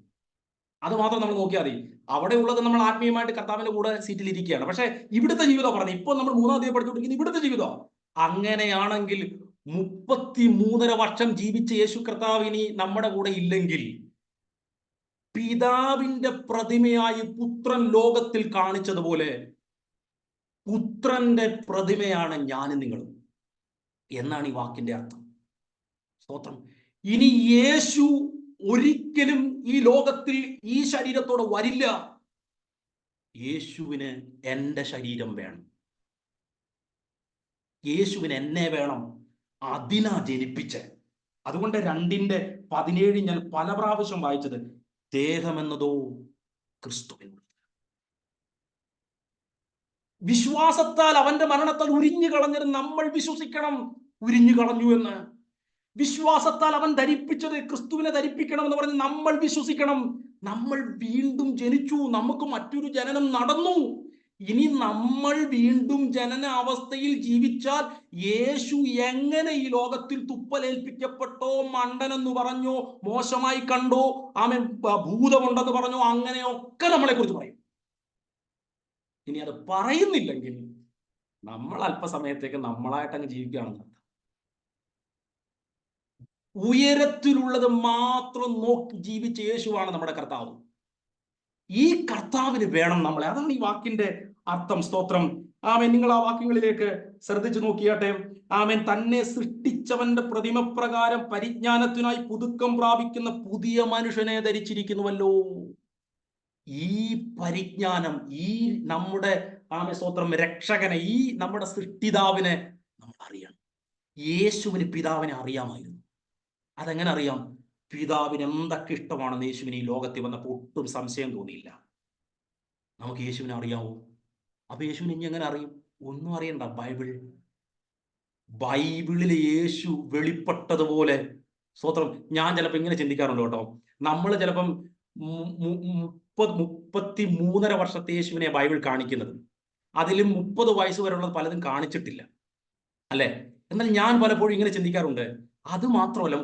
അത് മാത്രം നമ്മൾ നോക്കിയാൽ മതി. അവിടെ ഉള്ളത് നമ്മൾ ആത്മീയമായിട്ട് കർത്താവിന്റെ കൂടെ സീറ്റിൽ ഇരിക്കുകയാണ്. പക്ഷെ ഇവിടുത്തെ ജീവിതം പറഞ്ഞു, ഇപ്പൊ നമ്മൾ 3-ാം അധ്യായം പഠിച്ചുകൊണ്ടിരിക്കുന്നത് ഇവിടുത്തെ ജീവിതം. അങ്ങനെയാണെങ്കിൽ 33.5 വർഷം ജീവിച്ച യേശു കർത്താവ് ഇനി നമ്മുടെ കൂടെ ഇല്ലെങ്കിൽ, പിതാവിന്റെ പ്രതിമയായി പുത്രൻ ലോകത്തിൽ കാണിച്ചതുപോലെ പുത്രന്റെ പ്രതിമയാണ് ഞാനും നിങ്ങളും എന്നാണ് ഈ വാക്കിന്റെ അർത്ഥം. സ്തോത്രം. ഇനി യേശു ഒരിക്കലും ഈ ലോകത്തിൽ ഈ ശരീരത്തോടെ വരില്ല. യേശുവിന് എൻ്റെ ശരീരം വേണം, യേശുവിന് എന്നെ വേണം. അതിനാ ജനിപ്പിച്ച്. അതുകൊണ്ട് 2:17 ഞാൻ പല പ്രാവശ്യം വായിച്ചത്, ദേഹമെന്നതോ ക്രിസ്തുവിനുള്ളത്. വിശ്വാസത്താൽ അവന്റെ മരണത്താൽ ഉരിഞ്ഞു കളഞ്ഞത് നമ്മൾ വിശ്വസിക്കണം, ഉരിഞ്ഞു കളഞ്ഞു എന്ന്. വിശ്വാസത്താൽ അവൻ ധരിപ്പിച്ചത് ക്രിസ്തുവിനെ ധരിപ്പിക്കണം എന്ന് പറഞ്ഞ് നമ്മൾ വിശ്വസിക്കണം. നമ്മൾ വീണ്ടും ജനിച്ചു, നമുക്ക് മറ്റൊരു ജനനം നടന്നു. ഇനി നമ്മൾ വീണ്ടും ജനന അവസ്ഥയിൽ ജീവിച്ചാൽ യേശു എങ്ങനെ ഈ ലോകത്തിൽ തുപ്പലേൽപ്പിക്കപ്പെട്ടോ, മണ്ടനെന്ന് പറഞ്ഞോ, മോശമായി കണ്ടോ, ആമേൻ ഭൂതമുണ്ടെന്ന് പറഞ്ഞോ, അങ്ങനെയൊക്കെ നമ്മളെ കുറിച്ച് പറയും. ഇനി അത് പറയുന്നില്ലെങ്കിൽ നമ്മൾ അല്പസമയത്തേക്ക് നമ്മളായിട്ടങ്ങ് ജീവിക്കുകയാണെന്ന്. ഉയരത്തിലുള്ളത് മാത്രം നോക്കി ജീവിച്ച യേശുവാണ് നമ്മുടെ കർത്താവ്. ഈ കർത്താവിന് വേണം നമ്മളെ. അതാണ് ഈ വാക്കിന്റെ അർത്ഥം. സ്തോത്രം. ആമേൻ. നിങ്ങൾ ആ വാക്യങ്ങളിലേക്ക് ശ്രദ്ധിച്ചു നോക്കിയാട്ടെ. ആമേൻ. തന്നെ സൃഷ്ടിച്ചവന്റെ പ്രതിമപ്രകാരം പരിജ്ഞാനത്തിനായി പുതുക്കം പ്രാപിക്കുന്ന പുതിയ മനുഷ്യനെ ധരിച്ചിരിക്കുന്നുവല്ലോ. ഈ പരിജ്ഞാനം, ഈ നമ്മുടെ സ്തോത്രം രക്ഷകനെ, ഈ നമ്മുടെ സൃഷ്ടിതാവിനെ നമ്മൾ അറിയണം. യേശുവിന് പിതാവിനെ അറിയാമായിരുന്നു. അതെങ്ങനെ അറിയാം? പിതാവിന് എന്തൊക്കെ ഇഷ്ടമാണെന്ന് യേശുവിന് ഈ ലോകത്തിൽ വന്നപ്പോൾ ഒട്ടും സംശയം തോന്നിയില്ല. നമുക്ക് യേശുവിനെ അറിയാവോ? അപ്പൊ യേശുവിനെ ഇനി എങ്ങനെ അറിയും? ഒന്നും അറിയണ്ട. ബൈബിളിൽ യേശു വെളിപ്പെട്ടതുപോലെ. സ്തോത്രം. ഞാൻ ചിലപ്പോൾ ഇങ്ങനെ ചിന്തിക്കാറുണ്ട് കേട്ടോ. നമ്മൾ ചിലപ്പം 33.5 വർഷത്തെ യേശുവിനെ ബൈബിൾ കാണിക്കുന്നത്, അതിലും 30 വയസ്സ് വരെയുള്ളത് പലതും കാണിച്ചിട്ടില്ല, അല്ലെ? എന്നാൽ ഞാൻ പലപ്പോഴും ഇങ്ങനെ ചിന്തിക്കാറുണ്ട്, അത് മാത്രമല്ല,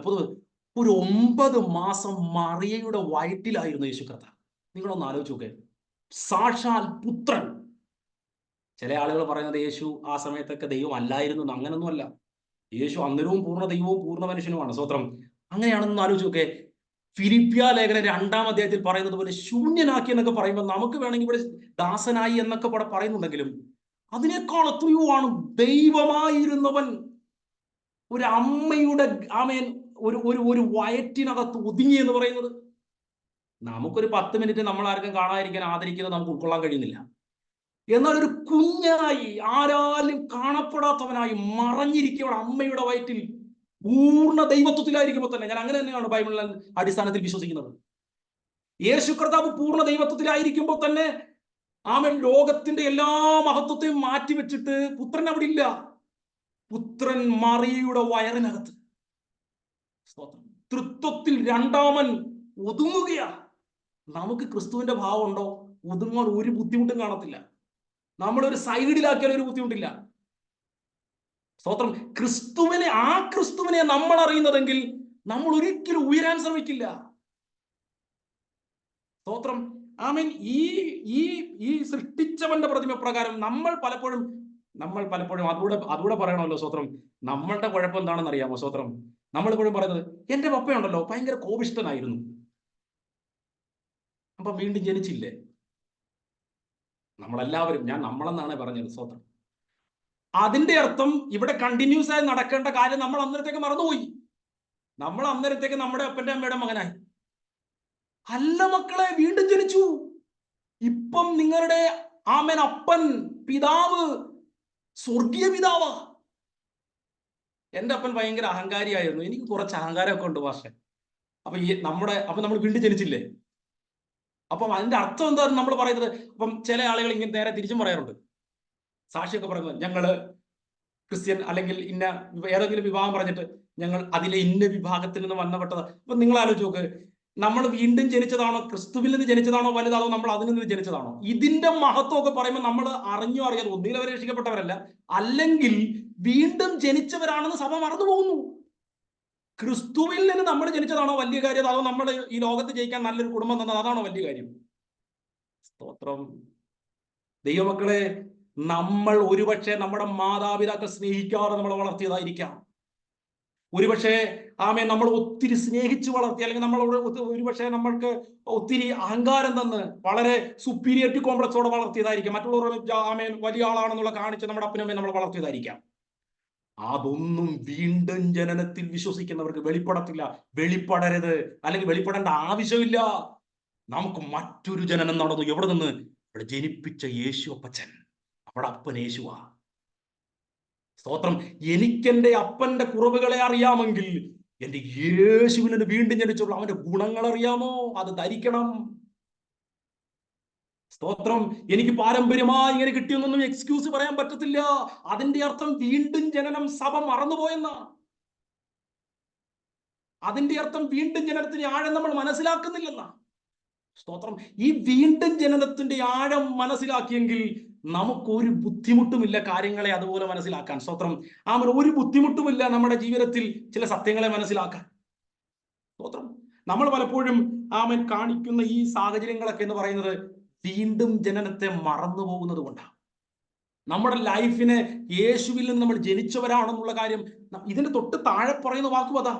ഒരു 9 മാസം മറിയയുടെ വയറ്റിലായിരുന്നു യേശു കർത്താവ്. നിങ്ങളൊന്ന് ആലോചിച്ച് നോക്കേ. സാക്ഷാൽ പുത്രൻ. ചില ആളുകൾ പറയുന്നത് യേശു ആ സമയത്തൊക്കെ ദൈവം അല്ലായിരുന്നു. അങ്ങനൊന്നുമല്ല. യേശു അന്നേരവും പൂർണ്ണ ദൈവവും പൂർണ്ണ മനുഷ്യനുമാണ്. സ്തോത്രം. അങ്ങനെയാണെന്ന് ആലോചിച്ച് നോക്കേ. ഫിലിപ്പിയ ലേഖനം 2-ാം അധ്യായത്തിൽ പറയുന്നത് പോലെ ശൂന്യനാക്കി എന്നൊക്കെ പറയുമ്പോൾ നമുക്ക് വേണമെങ്കിൽ ഇവിടെ ദാസനായി എന്നൊക്കെ പറയുന്നുണ്ടെങ്കിലും അതിനേക്കാൾ എത്രയുമാണ് ദൈവമായിരുന്നവൻ ഒരു അമ്മയുടെ ഒരു വയറ്റിനകത്ത് ഒതുങ്ങി എന്ന് പറയുന്നത്. നമുക്കൊരു 10 മിനിറ്റ് നമ്മൾ ആർക്കും കാണാതിരിക്കാൻ, ആദരിക്കുന്നത് നമുക്ക് ഉൾക്കൊള്ളാൻ കഴിയുന്നില്ല. എന്നാൽ ഒരു കുഞ്ഞായി, ആരാലും കാണപ്പെടാത്തവനായി മറഞ്ഞിരിക്കുകയാണ് അമ്മയുടെ വയറ്റിൽ, പൂർണ്ണ ദൈവത്വത്തിലായിരിക്കുമ്പോൾ തന്നെ. ഞാൻ അങ്ങനെ തന്നെയാണ് ബൈബിളിലെ അടിസ്ഥാനത്തിൽ വിശ്വസിക്കുന്നത്. യേശു കർത്താവ് പൂർണ്ണ ദൈവത്വത്തിലായിരിക്കുമ്പോൾ തന്നെ ആമേൻ ലോകത്തിന്റെ എല്ലാ മഹത്വത്തെയും മാറ്റിവെച്ചിട്ട് പുത്രൻ അവിടെ ഇല്ല. പുത്രൻ മറിയയുടെ വയറിനകത്ത്. തൃത്വത്തിൽ 2-ാമൻ ഒതുങ്ങുകയാ. നമുക്ക് ക്രിസ്തുവിന്റെ ഭാവം ഉണ്ടോ? ഒതുങ്ങാൻ ഒരു ബുദ്ധിമുട്ടും കാണത്തില്ല. നമ്മളൊരു സൈഡിലാക്കിയാൽ ഒരു ബുദ്ധിമുട്ടില്ല. സ്തോത്രം. ക്രിസ്തുവിനെ നമ്മൾ അറിയുന്നതെങ്കിൽ നമ്മൾ ഒരിക്കലും ഉയരാൻ ശ്രമിക്കില്ല. സ്തോത്രം. ആമേൻ. ഈ സൃഷ്ടിച്ചവന്റെ പ്രതിമ പ്രകാരം നമ്മൾ പലപ്പോഴും അതുകൂടെ പറയണമല്ലോ. സ്തോത്രം. നമ്മളുടെ കുഴപ്പം എന്താണെന്ന് അറിയാമോ? സ്തോത്രം. നമ്മളെപ്പോഴും പറയുന്നത്, എന്റെ പപ്പയുണ്ടല്ലോ ഭയങ്കര കോപിഷ്ഠനായിരുന്നു, അപ്പൊ വീണ്ടും ജനിച്ചില്ലേ. നമ്മളെല്ലാവരും, ഞാൻ നമ്മളെന്നാണ് പറഞ്ഞത്. സ്തോത്രം. അതിന്റെ അർത്ഥം ഇവിടെ കണ്ടിന്യൂസ് ആയി നടക്കേണ്ട കാര്യം നമ്മൾ അന്നേരത്തേക്ക് മറന്നുപോയി. നമ്മൾ അന്നേരത്തേക്ക് നമ്മുടെ അപ്പന്റെ അമ്മയുടെ മകനായി. അല്ല മക്കളെ, വീണ്ടും ജനിച്ചു. ഇപ്പം നിങ്ങളുടെ ആമേൻ അപ്പൻ, പിതാവ് സ്വർഗീയ പിതാവാ. എന്റെ അപ്പൻ ഭയങ്കര അഹങ്കാരിയായിരുന്നു. എനിക്ക് കുറച്ച് അഹങ്കാരമൊക്കെ ഉണ്ട് പക്ഷെ. അപ്പൊ നമ്മൾ വീണ്ടും ജനിച്ചില്ലേ. അപ്പം അതിന്റെ അർത്ഥം എന്താ നമ്മൾ പറയുന്നത്? അപ്പം ചില ആളുകൾ ഇങ്ങനെ നേരെ തിരിച്ചും പറയാറുണ്ട്. സാക്ഷിയൊക്കെ പറയുന്നത്, ഞങ്ങള് ക്രിസ്ത്യൻ അല്ലെങ്കിൽ ഇന്ന ഏതെങ്കിലും വിഭാഗം പറഞ്ഞിട്ട് ഞങ്ങൾ അതിലെ ഇന്ന വിഭാഗത്തിൽ നിന്ന് വന്നപ്പെട്ടത്. അപ്പൊ നിങ്ങൾ ആലോചിച്ച് നോക്ക്, നമ്മൾ വീണ്ടും ജനിച്ചതാണോ, ക്രിസ്തുവിൽ നിന്ന് ജനിച്ചതാണോ വലുതാണോ, നമ്മൾ അതിൽ നിന്ന് ജനിച്ചതാണോ? ഇതിന്റെ മഹത്വമൊക്കെ പറയുമ്പോൾ നമ്മൾ അറിഞ്ഞോ അറിയാതെ ഒന്നുകിൽ അവർ രക്ഷിക്കപ്പെട്ടവരല്ല, അല്ലെങ്കിൽ വീണ്ടും ജനിച്ചവരാണെന്ന് സഭ മറന്നു പോകുന്നു. ക്രിസ്തുവിൽ നിന്ന് നമ്മൾ ജനിച്ചതാണോ വലിയ കാര്യം, അതോ നമ്മൾ ഈ ലോകത്ത് ജയിക്കാൻ നല്ലൊരു കുടുംബം തന്നത് അതാണോ വലിയ കാര്യം? സ്തോത്രം. ദൈവമക്കളെ, നമ്മൾ ഒരുപക്ഷെ നമ്മുടെ മാതാപിതാക്കൾ സ്നേഹിക്കാതെ നമ്മളെ വളർത്തിയതായിരിക്കാം. ഒരുപക്ഷെ നമ്മൾ ഒത്തിരി സ്നേഹിച്ച് വളർത്തി, അല്ലെങ്കിൽ നമ്മളോട് ഒരുപക്ഷെ നമ്മൾക്ക് ഒത്തിരി അഹങ്കാരം തന്ന് വളരെ സുപ്പീരിയറിറ്റി കോംപ്ലക്സോടെ വളർത്തിയതായിരിക്കാം. മറ്റുള്ളവർ വലിയ ആളാണെന്നുള്ള കാണിച്ച് നമ്മുടെ അപ്പനും അമ്മയും നമ്മൾ വളർത്തിയതായിരിക്കാം. അതൊന്നും വീണ്ടും ജനനത്തിൽ വിശ്വസിക്കുന്നവർക്ക് വെളിപ്പെടത്തില്ല. വെളിപ്പെടരുത്, അല്ലെങ്കിൽ വെളിപ്പെടേണ്ട ആവശ്യമില്ല. നമുക്ക് മറ്റൊരു ജനനം നടന്നു. എവിടെ നിന്ന്? ഇവിടെ ജനിപ്പിച്ച യേശു അപ്പച്ചൻ, നമ്മുടെ അപ്പൻ യേശുവാ. സ്തോത്രം. എനിക്കെന്റെ അപ്പന്റെ കുറവുകളെ അറിയാമെങ്കിൽ എന്റെ യേശുവിനെ വീണ്ടും ജനിച്ചുള്ള അവന്റെ ഗുണങ്ങൾ അറിയാമോ? അത് ധരിക്കണം. സ്തോത്രം. എനിക്ക് പാരമ്പര്യമായി ഇങ്ങനെ കിട്ടിയൊന്നും എക്സ്ക്യൂസ് പറയാൻ പറ്റത്തില്ല. അതിന്റെ അർത്ഥം വീണ്ടും ജനനം സഭ മറന്നുപോയെന്ന. അതിന്റെ അർത്ഥം വീണ്ടും ജനനത്തിന്റെ ആഴം നമ്മൾ മനസ്സിലാക്കുന്നില്ലെന്ന. സ്തോത്രം. ഈ വീണ്ടും ജനനത്തിന്റെ ആഴം മനസ്സിലാക്കിയെങ്കിൽ നമുക്കൊരു ബുദ്ധിമുട്ടുമില്ല കാര്യങ്ങളെ അതുപോലെ മനസ്സിലാക്കാൻ. സ്തോത്രം. ഒരു ബുദ്ധിമുട്ടുമില്ല നമ്മുടെ ജീവിതത്തിൽ ചില സത്യങ്ങളെ മനസ്സിലാക്കാൻ. സ്തോത്രം. നമ്മൾ പലപ്പോഴും കാണിക്കുന്ന ഈ സാഹചര്യങ്ങളൊക്കെ എന്ന് പറയുന്നത് വീണ്ടും ജനനത്തെ മറന്നു പോകുന്നത് കൊണ്ടാണ്. നമ്മുടെ ലൈഫിനെ യേശുവിൽ നിന്ന് നമ്മൾ ജനിച്ചവരാണെന്നുള്ള കാര്യം ഇതിന്റെ തൊട്ട് താഴെ പറയുന്ന വാക്കും അതാ.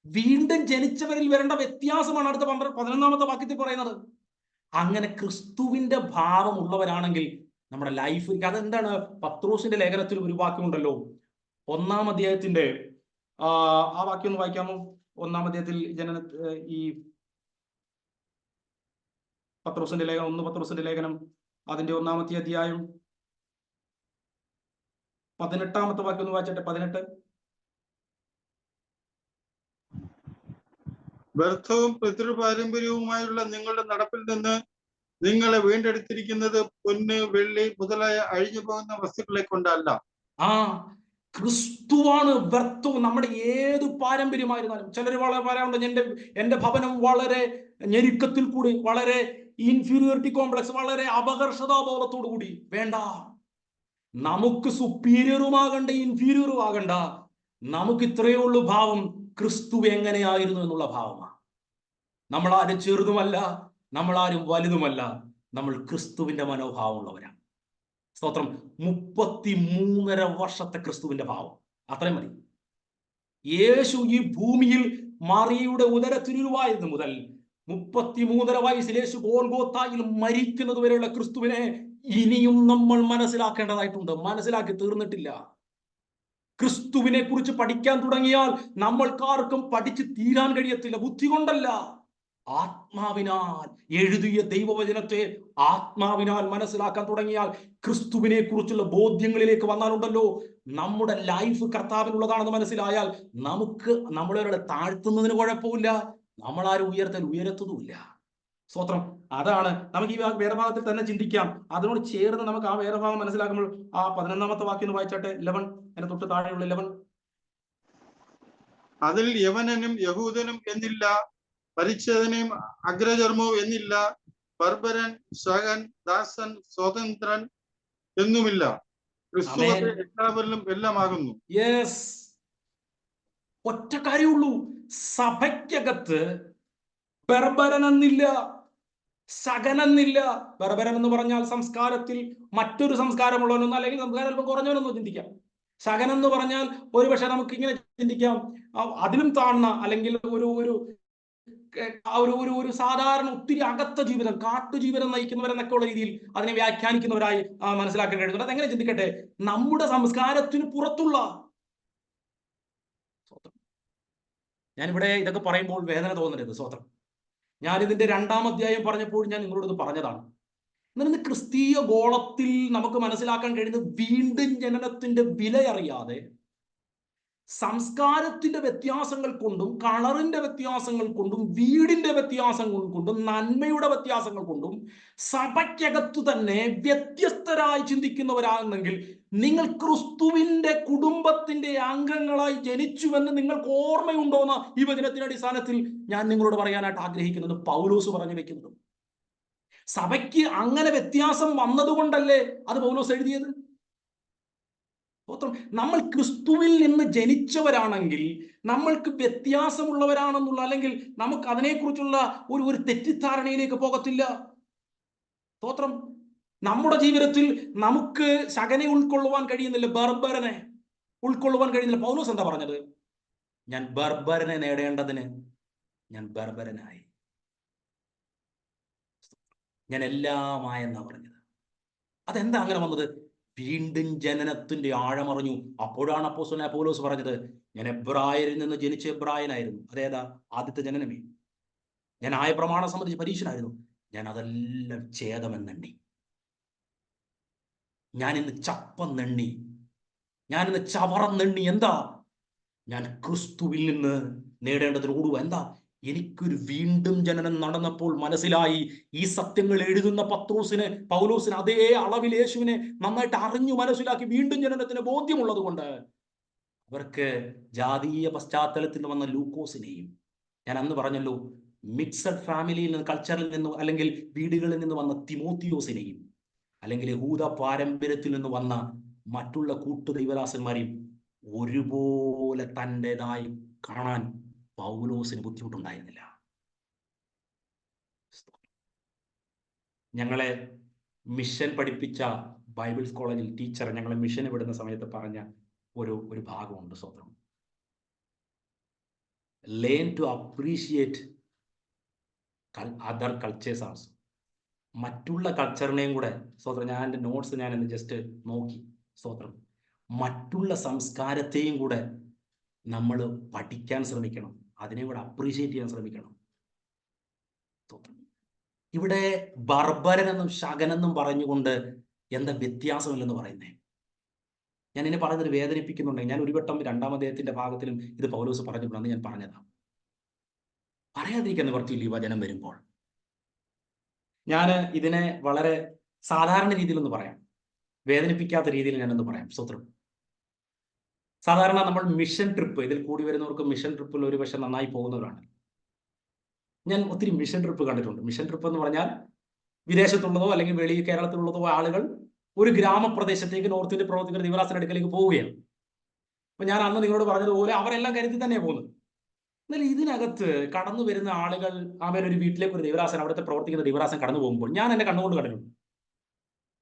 വീണ്ടും ജനിച്ചവരിൽ വരേണ്ട വ്യത്യാസമാണ് അടുത്ത 11-ാമത്തെ വാക്യത്തിൽ പറയുന്നത്. അങ്ങനെ ക്രിസ്തുവിന്റെ ഭാവം ഉള്ളവരാണെങ്കിൽ നമ്മുടെ ലൈഫ്, അതെന്താണ്? പത്രോസിന്റെ ലേഖനത്തിൽ ഒരു വാക്യമുണ്ടല്ലോ, 1-ാം അധ്യായത്തിന്റെ ആ വാക്യം ഒന്ന് വായിക്കാമോ? 1-ാം അധ്യായത്തിൽ ഈ പത്രോസിന്റെ ലേഖനം അതിന്റെ 1-ാമത്തെ അധ്യായം 18-ാമത്തെ വാക്യം ഒന്ന് വായിച്ചട്ടെ. 18. വ്യർത്ഥവും പിതൃപാരമ്പര്യവുമായുള്ള നിങ്ങളുടെ നടപ്പിൽ നിന്ന് നിങ്ങളെ വീണ്ടെടുത്തിരിക്കുന്നത് പൊന്ന്, വെള്ളി മുതലായ അഴിഞ്ഞു പോകുന്ന വസ്തുക്കളെ കൊണ്ടല്ല. ക്രിസ്തുവാണ് വ്യർത്ഥവും. നമ്മുടെ ഏത് പാരമ്പര്യമായിരുന്നാലും, ചിലർ വളരെ പറയാറുണ്ട്, എന്റെ ഭവനം വളരെ ഞെരുക്കത്തിൽ കൂടി, വളരെ ഇൻഫീരിയോറിറ്റി കോംപ്ലക്സ്, വളരെ അപകർഷതാബോധത്തോടു കൂടി. വേണ്ട, നമുക്ക് സുപ്പീരിയറുമാകണ്ട, ഇൻഫീരിയറും ആകണ്ട. നമുക്ക് ഇത്രയേ ഉള്ളൂ ഭാവം, ക്രിസ്തു എങ്ങനെയായിരുന്നു എന്നുള്ള ഭാവമാണ്. നമ്മളാരും ചെറുതുമല്ല, നമ്മളാരും വലുതുമല്ല, നമ്മൾ ക്രിസ്തുവിന്റെ മനോഭാവമുള്ളവരാണ്. സ്തോത്രം. 33.5 വർഷത്തെ ക്രിസ്തുവിന്റെ ഭാവം, അത്രയും മതി. യേശു ഈ ഭൂമിയിൽ മറിയയുടെ ഉദരത്തിനുരുവായത് മുതൽ 33.5 വയസ്സിൽ യേശു ഗോൽഗോത്തായിൽ മരിക്കുന്നത് വരെയുള്ള ക്രിസ്തുവിനെ ഇനിയും നമ്മൾ മനസ്സിലാക്കേണ്ടതായിട്ടുണ്ട്. മനസ്സിലാക്കി തീർന്നിട്ടില്ല. ക്രിസ്തുവിനെ കുറിച്ച് പഠിക്കാൻ തുടങ്ങിയാൽ നമ്മൾക്കാർക്കും പഠിച്ച് തീരാൻ കഴിയത്തില്ല. ബുദ്ധി കൊണ്ടല്ല, ആത്മാവിനാൽ എഴുതിയ ദൈവവചനത്തെ ആത്മാവിനാൽ മനസ്സിലാക്കാൻ തുടങ്ങിയാൽ, ക്രിസ്തുവിനെ കുറിച്ചുള്ള ബോധ്യങ്ങളിലേക്ക് വന്നാലുണ്ടല്ലോ, നമ്മുടെ ലൈഫ് കർത്താവിനുള്ളതാണെന്ന് മനസ്സിലായാൽ നമുക്ക് നമ്മളെ താഴ്ത്തുന്നതിന് കുഴപ്പമില്ല, നമ്മളാരും ഉയരത്തുന്നുമില്ല. സ്തോത്രം. അതാണ് നമുക്ക് ഈ വേദഭാഗത്തിൽ തന്നെ ചിന്തിക്കാം. അതിനോട് ചേർന്ന് നമുക്ക് ആ വേദഭാഗം മനസ്സിലാക്കുമ്പോൾ ആ 11-ാമത്തെ വാക്യം ഒന്ന് വായിച്ചാട്ടെ. 11, അതിന്റെ തൊട്ട് താഴെയുള്ള 11. അതിൽ യവനനും യഹൂദനും എന്നില്ല, പരിച്ഛേദനയും അഗ്രചർമ്മവും എന്നില്ല, ബർബരൻ, ശകൻ, ദാസൻ, സ്വതന്ത്രൻ എന്നുമില്ല, ക്രിസ്തു എല്ലാവരിലും എല്ലാമാകുന്നു. യെസ്, ഒറ്റ കാര്യമുള്ളൂ. സഭയ്ക്കകത്ത് ബർബരനെന്നില്ല, ശകനെന്നില്ല. ബർബരൻ എന്ന് പറഞ്ഞാൽ സംസ്കാരത്തിൽ മറ്റൊരു സംസ്കാരമുള്ളവനൊന്നും, അല്ലെങ്കിൽ സംസ്കാരം അല്പം കുറഞ്ഞവനൊന്നും ചിന്തിക്കാം. ശകൻ എന്ന് പറഞ്ഞാൽ ഒരുപക്ഷെ നമുക്ക് ഇങ്ങനെ ചിന്തിക്കാം, അതിലും താഴ്ന്ന, അല്ലെങ്കിൽ ഒരു സാധാരണ ഒത്തിരി അകത്ത ജീവിതം, കാട്ടുജീവിതം നയിക്കുന്നവരെന്നൊക്കെ ഉള്ള രീതിയിൽ അതിനെ വ്യാഖ്യാനിക്കുന്നവരായി മനസ്സിലാക്കാൻ കഴിയുന്നുണ്ട്. അതെങ്ങനെ ചിന്തിക്കട്ടെ, നമ്മുടെ സംസ്കാരത്തിന് പുറത്തുള്ള. ഞാനിവിടെ ഇതൊക്കെ പറയുമ്പോൾ വേദന തോന്നരുത്. സ്വതന്ത്രം. ഞാനിതിന്റെ 2-ാം അധ്യായം പറഞ്ഞപ്പോൾ ഞാൻ നിങ്ങളോട് പറഞ്ഞതാണ്. എന്നിട്ട് ക്രിസ്തീയ ഗോളത്തിൽ നമുക്ക് മനസ്സിലാക്കാൻ കഴിയുന്നത്, വീണ്ടും ജനനത്തിന്റെ വില അറിയാതെ, സംസ്കാരത്തിന്റെ വ്യത്യാസങ്ങൾ കൊണ്ടും, കളറിന്റെ വ്യത്യാസങ്ങൾ കൊണ്ടും, വീടിന്റെ വ്യത്യാസങ്ങൾ കൊണ്ടും, നന്മയുടെ വ്യത്യാസങ്ങൾ കൊണ്ടും സഭയ്ക്കകത്തു തന്നെ വ്യത്യസ്തരായി ചിന്തിക്കുന്നവരാണെങ്കിൽ നിങ്ങൾ ക്രിസ്തുവിന്റെ കുടുംബത്തിന്റെ അംഗങ്ങളായി ജനിച്ചുവെന്ന് നിങ്ങൾക്ക് ഓർമ്മയുണ്ടോന്ന് ഈ വചനത്തിന്റെ അടിസ്ഥാനത്തിൽ ഞാൻ നിങ്ങളോട് പറയാനായിട്ട് ആഗ്രഹിക്കുന്നത്. പൗലോസ് പറഞ്ഞു വെക്കുന്നത്, സഭയ്ക്ക് അങ്ങനെ വ്യത്യാസം വന്നതുകൊണ്ടല്ലേ അത് പൗലോസ് എഴുതിയത്. നമ്മൾ ക്രിസ്തുവിൽ നിന്ന് ജനിച്ചവരാണെങ്കിൽ നമ്മൾക്ക് വ്യത്യാസമുള്ളവരാണെന്നുള്ള, അല്ലെങ്കിൽ നമുക്ക് അതിനെക്കുറിച്ചുള്ള ഒരു തെറ്റിദ്ധാരണയിലേക്ക് പോകത്തില്ല. സ്തോത്രം. നമ്മുടെ ജീവിതത്തിൽ നമുക്ക് ശകനെ ഉൾക്കൊള്ളുവാൻ കഴിയുന്നില്ല, ബർബരനെ. ഉൾക്കൊള്ളുവാൻ കഴിയുന്നില്ല. പൗലോസ് എന്താ പറഞ്ഞത്? ഞാൻ ബർബരനെ നേടേണ്ടതിന് ഞാൻ ബർബരനായി, ഞാൻ എല്ലാമായെന്നാ പറഞ്ഞത്. അതെന്താ അങ്ങനെ വന്നത്? വീണ്ടും ജനനത്തിന്റെ ആഴമറിഞ്ഞു. അപ്പോഴാണ് അപ്പോസ്തലനായ പൗലോസ് പറഞ്ഞത്, ഞാൻ എബ്രായരിൽ നിന്ന് ജനിച്ച എബ്രായനായിരുന്നു. അതേതാ? ആദ്യത്തെ ജനനമേ. ഞാൻ പ്രമാണം സംബന്ധിച്ച് പരീക്ഷനായിരുന്നു. ഞാൻ അതെല്ലാം ഛേദമെന്നെണ്ണി. ഞാനിന്ന് ചപ്പന്നെണ്ണി, ഞാനിന്ന് ചവറന്നെണ്ണി. എന്താ? ഞാൻ ക്രിസ്തുവിൽ നിന്ന് നേടേണ്ടതിന് ഓടുക. എന്താ? എനിക്കൊരു വീണ്ടും ജനനം നടന്നപ്പോൾ മനസ്സിലായി, ഈ സത്യങ്ങൾ എഴുതുന്ന പൗലോസിന് അതേ അളവിൽ യേശുവിനെ നന്നായിട്ട് അറിഞ്ഞു മനസ്സിലാക്കി വീണ്ടും ജനനത്തിന് ബോധ്യമുള്ളത് കൊണ്ട് അവർക്ക് ജാതീയ പശ്ചാത്തലത്തിൽ നിന്ന് വന്ന ലൂക്കോസിനെയും, ഞാൻ അന്ന് പറഞ്ഞല്ലോ, മിക്സഡ് ഫാമിലിയിൽ നിന്ന്, കൾച്ചറിൽ നിന്ന്, അല്ലെങ്കിൽ വീടുകളിൽ നിന്ന് വന്ന തിമോത്തിയോസിനെയും, അല്ലെങ്കിൽ യഹൂദ പാരമ്പര്യത്തിൽ നിന്ന് വന്ന മറ്റുള്ള കൂട്ടു ദൈവദാസന്മാരെയും ഒരുപോലെ തൻ്റെതായി കാണാൻ പൗലോസിന് ബുദ്ധിമുട്ടുണ്ടായിരുന്നില്ല. ഞങ്ങളെ മിഷൻ പഠിപ്പിച്ച ബൈബിൾസ് കോളേജിൽ ടീച്ചർ ഞങ്ങളെ മിഷന് വിടുന്ന സമയത്ത് പറഞ്ഞ ഒരു ഭാഗമുണ്ട്. സ്വന്തം learn to appreciate other cultures also. മറ്റുള്ള കൾച്ചറിനെയും കൂടെ, സ്വതന്ത്രം, ഞാൻ എൻ്റെ നോട്ട്സ് ഞാൻ എന്ന് ജസ്റ്റ് നോക്കി, സ്വതന്ത്രം, മറ്റുള്ള സംസ്കാരത്തെയും കൂടെ നമ്മൾ പഠിക്കാൻ ശ്രമിക്കണം, അതിനെ കൂടെ അപ്രീഷിയേറ്റ് ചെയ്യാൻ ശ്രമിക്കണം. ഇവിടെ ബർബരനെന്നും ശകനെന്നും പറഞ്ഞുകൊണ്ട് എന്താ വ്യത്യാസമില്ലെന്ന് പറയുന്നേ? ഞാൻ ഇനി പറഞ്ഞത് വേദനിപ്പിക്കുന്നുണ്ടെങ്കിൽ, ഞാൻ ഒരു വട്ടം 2-ാം അധ്യായത്തിന്റെ ഭാഗത്തിലും ഇത് പൗലോസ് പറഞ്ഞിട്ടുണ്ടെന്ന് ഞാൻ പറഞ്ഞതാണ്. പറയാതിരിക്കാൻ നിവർത്തിയില്ല ഈ വചനം വരുമ്പോൾ. ഞാൻ ഇതിനെ വളരെ സാധാരണ രീതിയിലൊന്ന് പറയാം, വേദനിപ്പിക്കാത്ത രീതിയിൽ ഞാനൊന്ന് പറയാം. സ്വത്രം, സാധാരണ നമ്മൾ മിഷൻ ട്രിപ്പ്, ഇതിൽ കൂടി വരുന്നവർക്ക് മിഷൻ ട്രിപ്പിൽ ഒരു പക്ഷെ നന്നായി പോകുന്നവരാണ്. ഞാൻ ഒത്തിരി മിഷൻ ട്രിപ്പ് കണ്ടിട്ടുണ്ട്. മിഷൻ ട്രിപ്പ് എന്ന് പറഞ്ഞാൽ വിദേശത്തുള്ളതോ അല്ലെങ്കിൽ വെളിയിൽ കേരളത്തിലുള്ളതോ ആളുകൾ ഒരു ഗ്രാമപ്രദേശത്തേക്ക് നോർത്ത് ഇന്ത്യ പ്രവർത്തിക്കുന്ന ദൈവദാസന്റെ അടുക്കലേക്ക് പോവുകയാണ്. അപ്പൊ ഞാൻ അന്ന് നിങ്ങളോട് പറഞ്ഞതുപോലെ അവരെല്ലാം കരുതി തന്നെയാണ് പോകുന്നത്. എന്നാൽ ഇതിനകത്ത് കടന്നു വരുന്ന ആളുകൾ, ഒരു വീട്ടിലേക്ക് ഒരു ദൈവദാസൻ, അവിടുത്തെ പ്രവർത്തിക്കുന്ന ദൈവദാസൻ കടന്നു പോകുമ്പോൾ ഞാൻ എന്നെ കണ്ണുകൊണ്ട് കണ്ടിട്ടുണ്ട്.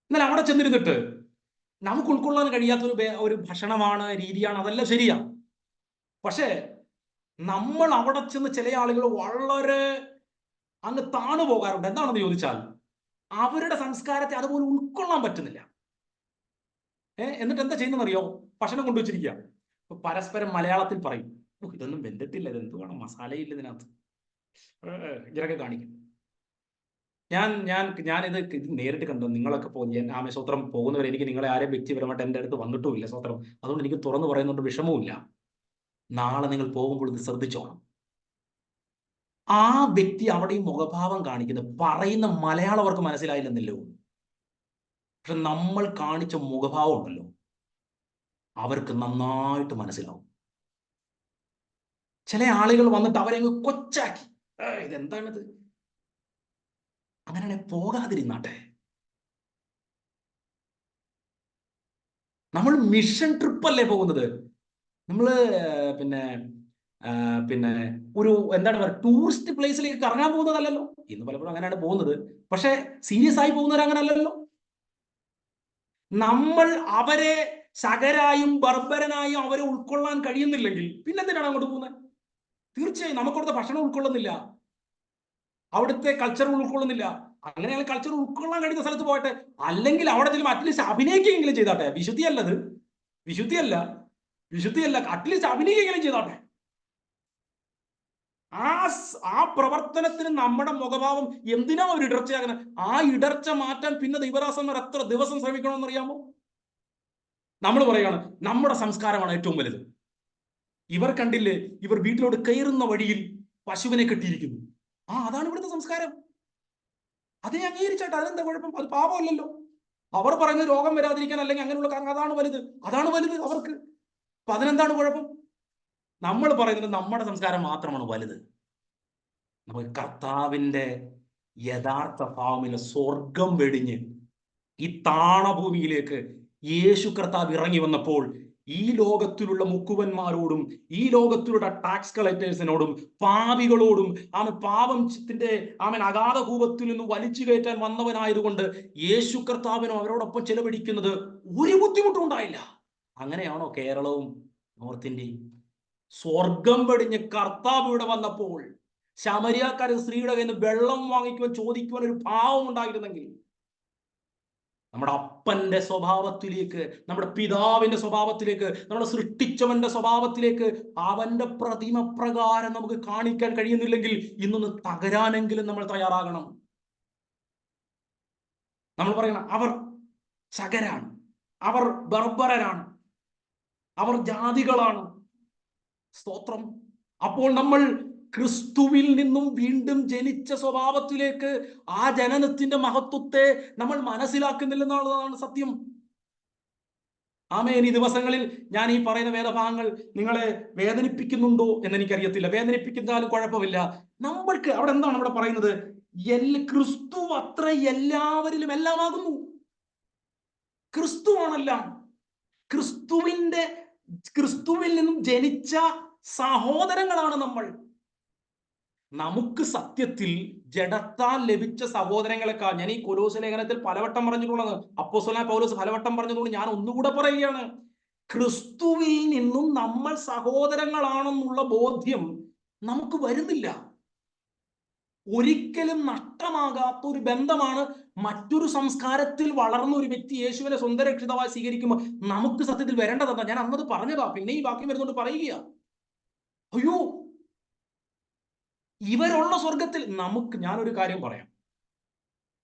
എന്നാൽ അവിടെ ചെന്നിരുന്നിട്ട് നമുക്ക് ഉൾക്കൊള്ളാൻ കഴിയാത്ത ഒരു ഭക്ഷണമാണ്, രീതിയാണ്, അതെല്ലാം ശരിയാണ്. പക്ഷേ നമ്മൾ അവിടെ ചെന്ന് ചില ആളുകൾ വളരെ അങ്ങ് താണു പോകാറുണ്ട്. എന്താണെന്ന് ചോദിച്ചാൽ അവരുടെ സംസ്കാരത്തെ അതുപോലെ ഉൾക്കൊള്ളാൻ പറ്റുന്നില്ല. എന്നിട്ട് എന്താ ചെയ്യുന്നതെന്നറിയോ? ഭക്ഷണം കൊണ്ടുവച്ചിരിക്കുക. പരസ്പരം മലയാളത്തിൽ പറയും, ഇതൊന്നും വെന്തിട്ടില്ല, ഇതെന്തുവാണ്, മസാലയില്ല ഇതിനകത്ത്, ഇങ്ങനൊക്കെ കാണിക്കും. ഞാനിത് നേരിട്ട് കണ്ടു. നിങ്ങളൊക്കെ സ്വത്രം പോകുന്നവർ, എനിക്ക് നിങ്ങളെ ആരെയും വ്യക്തിപരമായിട്ട് എൻ്റെ അടുത്ത് വന്നിട്ടുമില്ല സ്വത്രം. അതുകൊണ്ട് എനിക്ക് തുറന്നു പറയുന്നുണ്ട് വിഷമവുമില്ല. നാളെ നിങ്ങൾ പോകുമ്പോൾ ഇത് ശ്രദ്ധിച്ചോണം. ആ വ്യക്തി അവിടെയും മുഖഭാവം കാണിക്കുന്നത്, പറയുന്ന മലയാളം അവർക്ക് മനസ്സിലായില്ലെന്നല്ലോ, പക്ഷെ നമ്മൾ കാണിച്ച മുഖഭാവം ഉണ്ടല്ലോ അവർക്ക് നന്നായിട്ട് മനസ്സിലാവും. ചില ആളുകൾ വന്നിട്ട് അവരെ അങ്ങ് കൊച്ചാക്കി, ഇതെന്താണിത്, അങ്ങനെ പോകാതിരുന്നാട്ടെ. നമ്മൾ മിഷൻ ട്രിപ്പല്ലേ പോകുന്നത്. നമ്മൾ പിന്നെ ഒരു എന്താണ് പറയുക, ടൂറിസ്റ്റ് പ്ലേസിലേക്ക് കറങ്ങാൻ പോകുന്നതല്ലല്ലോ. ഇന്ന് പലപ്പോഴും അങ്ങനെയാണ് പോകുന്നത്. പക്ഷെ സീരിയസ് ആയി പോകുന്നവർ അങ്ങനെ അല്ലല്ലോ. നമ്മൾ അവരെ ശകരായും ബർബരനായും അവരെ ഉൾക്കൊള്ളാൻ കഴിയുന്നില്ലെങ്കിൽ പിന്നെന്തിനാണ് അങ്ങോട്ട് പോകുന്നത്? തീർച്ചയായും നമുക്കവിടുത്തെ ഭക്ഷണം ഉൾക്കൊള്ളുന്നില്ല, അവിടുത്തെ കൾച്ചർ ഉൾക്കൊള്ളുന്നില്ല. അങ്ങനെയാണ് കൾച്ചർ ഉൾക്കൊള്ളാൻ കഴിയുന്ന സ്ഥലത്ത് പോകട്ടെ. അല്ലെങ്കിൽ അവിടെ ചെല്ലുമ്പോൾ അറ്റ്ലീസ്റ്റ് അഭിനയിക്കുകയെങ്കിലും ചെയ്താട്ടെ. വിശുദ്ധിയല്ലത്, വിശുദ്ധിയല്ല, അറ്റ്ലീസ്റ്റ് അഭിനയിക്കുകയെങ്കിലും ചെയ്താട്ടെ. ആ പ്രവർത്തനത്തിന് നമ്മുടെ മുഖഭാവം എന്തിനാ ഒരു ഇടർച്ചയാകുന്നത്? ആ ഇടർച്ച മാറ്റാൻ പിന്നെ ദൈവദാസന്മാർ എത്ര ദിവസം ശ്രമിക്കണമെന്ന് അറിയാമോ? നമ്മൾ പറയാണ് നമ്മുടെ സംസ്കാരമാണ് ഏറ്റവും വലുത്. ഇവർ കണ്ടില്ലേ, ഇവർ വീട്ടിലോട്ട് കയറുന്ന വഴിയിൽ പശുവിനെ കെട്ടിയിരിക്കുന്നു. അതാണ് ഇവിടുത്തെ സംസ്കാരം. അതേ അംഗീകരിച്ചാട്ടെ, അതെന്താ കുഴപ്പം? അത് പാപമല്ലല്ലോ. അവർ പറയുന്നത് രോഗം വരാതിരിക്കാൻ അല്ലെങ്കിൽ അങ്ങനെയുള്ള കാരണം അതാണ് വലുത് അവർക്ക്. അപ്പൊ അതിനെന്താണ് കുഴപ്പം? നമ്മൾ പറയുന്നത് നമ്മുടെ സംസ്കാരം മാത്രമാണ് വലുത്. നമുക്ക് കർത്താവിന്റെ യഥാർത്ഥ ഭാവമില്ല. സ്വർഗം വെടിഞ്ഞ് ഈ താണഭൂമിയിലേക്ക് യേശു കർത്താവ് ഇറങ്ങി വന്നപ്പോൾ ഈ ലോകത്തിലുള്ള മുക്കുവന്മാരോടും ഈ ലോകത്തിലുള്ള ടാക്സ് കളക്ടേഴ്സിനോടും പാപികളോടും പാപത്തിന്റെ അഗാധ കൂപത്തിൽ നിന്ന് വലിച്ചു കയറ്റാൻ വന്നവനായതുകൊണ്ട് യേശു കർത്താവിനും അവരോടൊപ്പം ചെലവഴിക്കുന്നത് ഒരു ബുദ്ധിമുട്ടും ഉണ്ടായില്ല. അങ്ങനെയാണോ കേരളവും നോർത്ത് ഇന്ത്യയും? സ്വർഗം വെടിഞ്ഞ് കർത്താവ് ഇവിടെ വന്നപ്പോൾ ശമരിയാക്കാരൻ സ്ത്രീയുടെ കയ്യിൽ നിന്ന് വെള്ളം വാങ്ങിക്കുവാൻ ചോദിക്കുവാൻ ഒരു ഭാവം ഉണ്ടായിരുന്നെങ്കിൽ, നമ്മുടെ അപ്പന്റെ സ്വഭാവത്തിലേക്ക്, നമ്മുടെ പിതാവിന്റെ സ്വഭാവത്തിലേക്ക്, നമ്മുടെ സൃഷ്ടിച്ചവന്റെ സ്വഭാവത്തിലേക്ക് അവന്റെ പ്രതിമ പ്രകാരം നമുക്ക് കാണിക്കാൻ കഴിയുന്നില്ലെങ്കിൽ ഇന്നൊന്ന് തകരാനെങ്കിലും നമ്മൾ തയ്യാറാകണം. നമ്മൾ പറയണം, അവർ ശകരാണ്, അവർ ബർബരരാണ്, അവർ ജാതികളാണ്. സ്തോത്രം. അപ്പോൾ നമ്മൾ ക്രിസ്തുവിൽ നിന്നും വീണ്ടും ജനിച്ച സ്വഭാവത്തിലേക്ക്, ആ ജനനത്തിന്റെ മഹത്വത്തെ നമ്മൾ മനസ്സിലാക്കുന്നില്ലെന്നുള്ളതാണ് സത്യം. ആമേൻ. ഈ ദിവസങ്ങളിൽ ഞാൻ ഈ പറയുന്ന വേദഭാഗങ്ങൾ നിങ്ങളെ വേദനിപ്പിക്കുന്നുണ്ടോ എന്ന് എനിക്കറിയത്തില്ല. വേദനിപ്പിക്കുന്നാലും കുഴപ്പമില്ല. നമ്മൾക്ക് അവിടെ എന്താണ് അവിടെ പറയുന്നത്? ക്രിസ്തു അത്ര എല്ലാവരിലും എല്ലാമാകുന്നു. ക്രിസ്തുവാണെല്ലാം. ക്രിസ്തുവിൽ നിന്നും ജനിച്ച സഹോദരങ്ങളാണ് നമ്മൾ. നമുക്ക് സത്യത്തിൽ ജഡത്താൽ ലഭിച്ച സഹോദരങ്ങളെക്കാൾ, ഞാൻ ഈ കൊലോസ്യ ലേഖനത്തിൽ പലവട്ടം പറഞ്ഞിട്ടുള്ളത്, അപ്പോസ്തലനായ പൗലോസ് പലവട്ടം പറഞ്ഞതുകൊണ്ട് ഞാൻ ഒന്നുകൂടെ പറയുകയാണ്. ക്രിസ്തുവിൽ നിന്നും നമ്മൾ സഹോദരങ്ങളാണെന്നുള്ള ബോധ്യം നമുക്ക് വരുന്നില്ല. ഒരിക്കലും നഷ്ടമാകാത്ത ഒരു ബന്ധമാണ് മറ്റൊരു സംസ്കാരത്തിൽ വളർന്ന ഒരു വ്യക്തി യേശുവിനെ സ്വന്തം രക്ഷിതാവായി സ്വീകരിക്കുമ്പോൾ നമുക്ക് സത്യത്തിൽ വരേണ്ടതെന്താ? ഞാൻ അന്നത് പറഞ്ഞതാ, പിന്നെ ഈ വാക്യം വരുന്നോണ്ട് പറയുക. അയ്യോ, ഇവരുള്ള സ്വർഗത്തിൽ ഞാനൊരു കാര്യം പറയാം.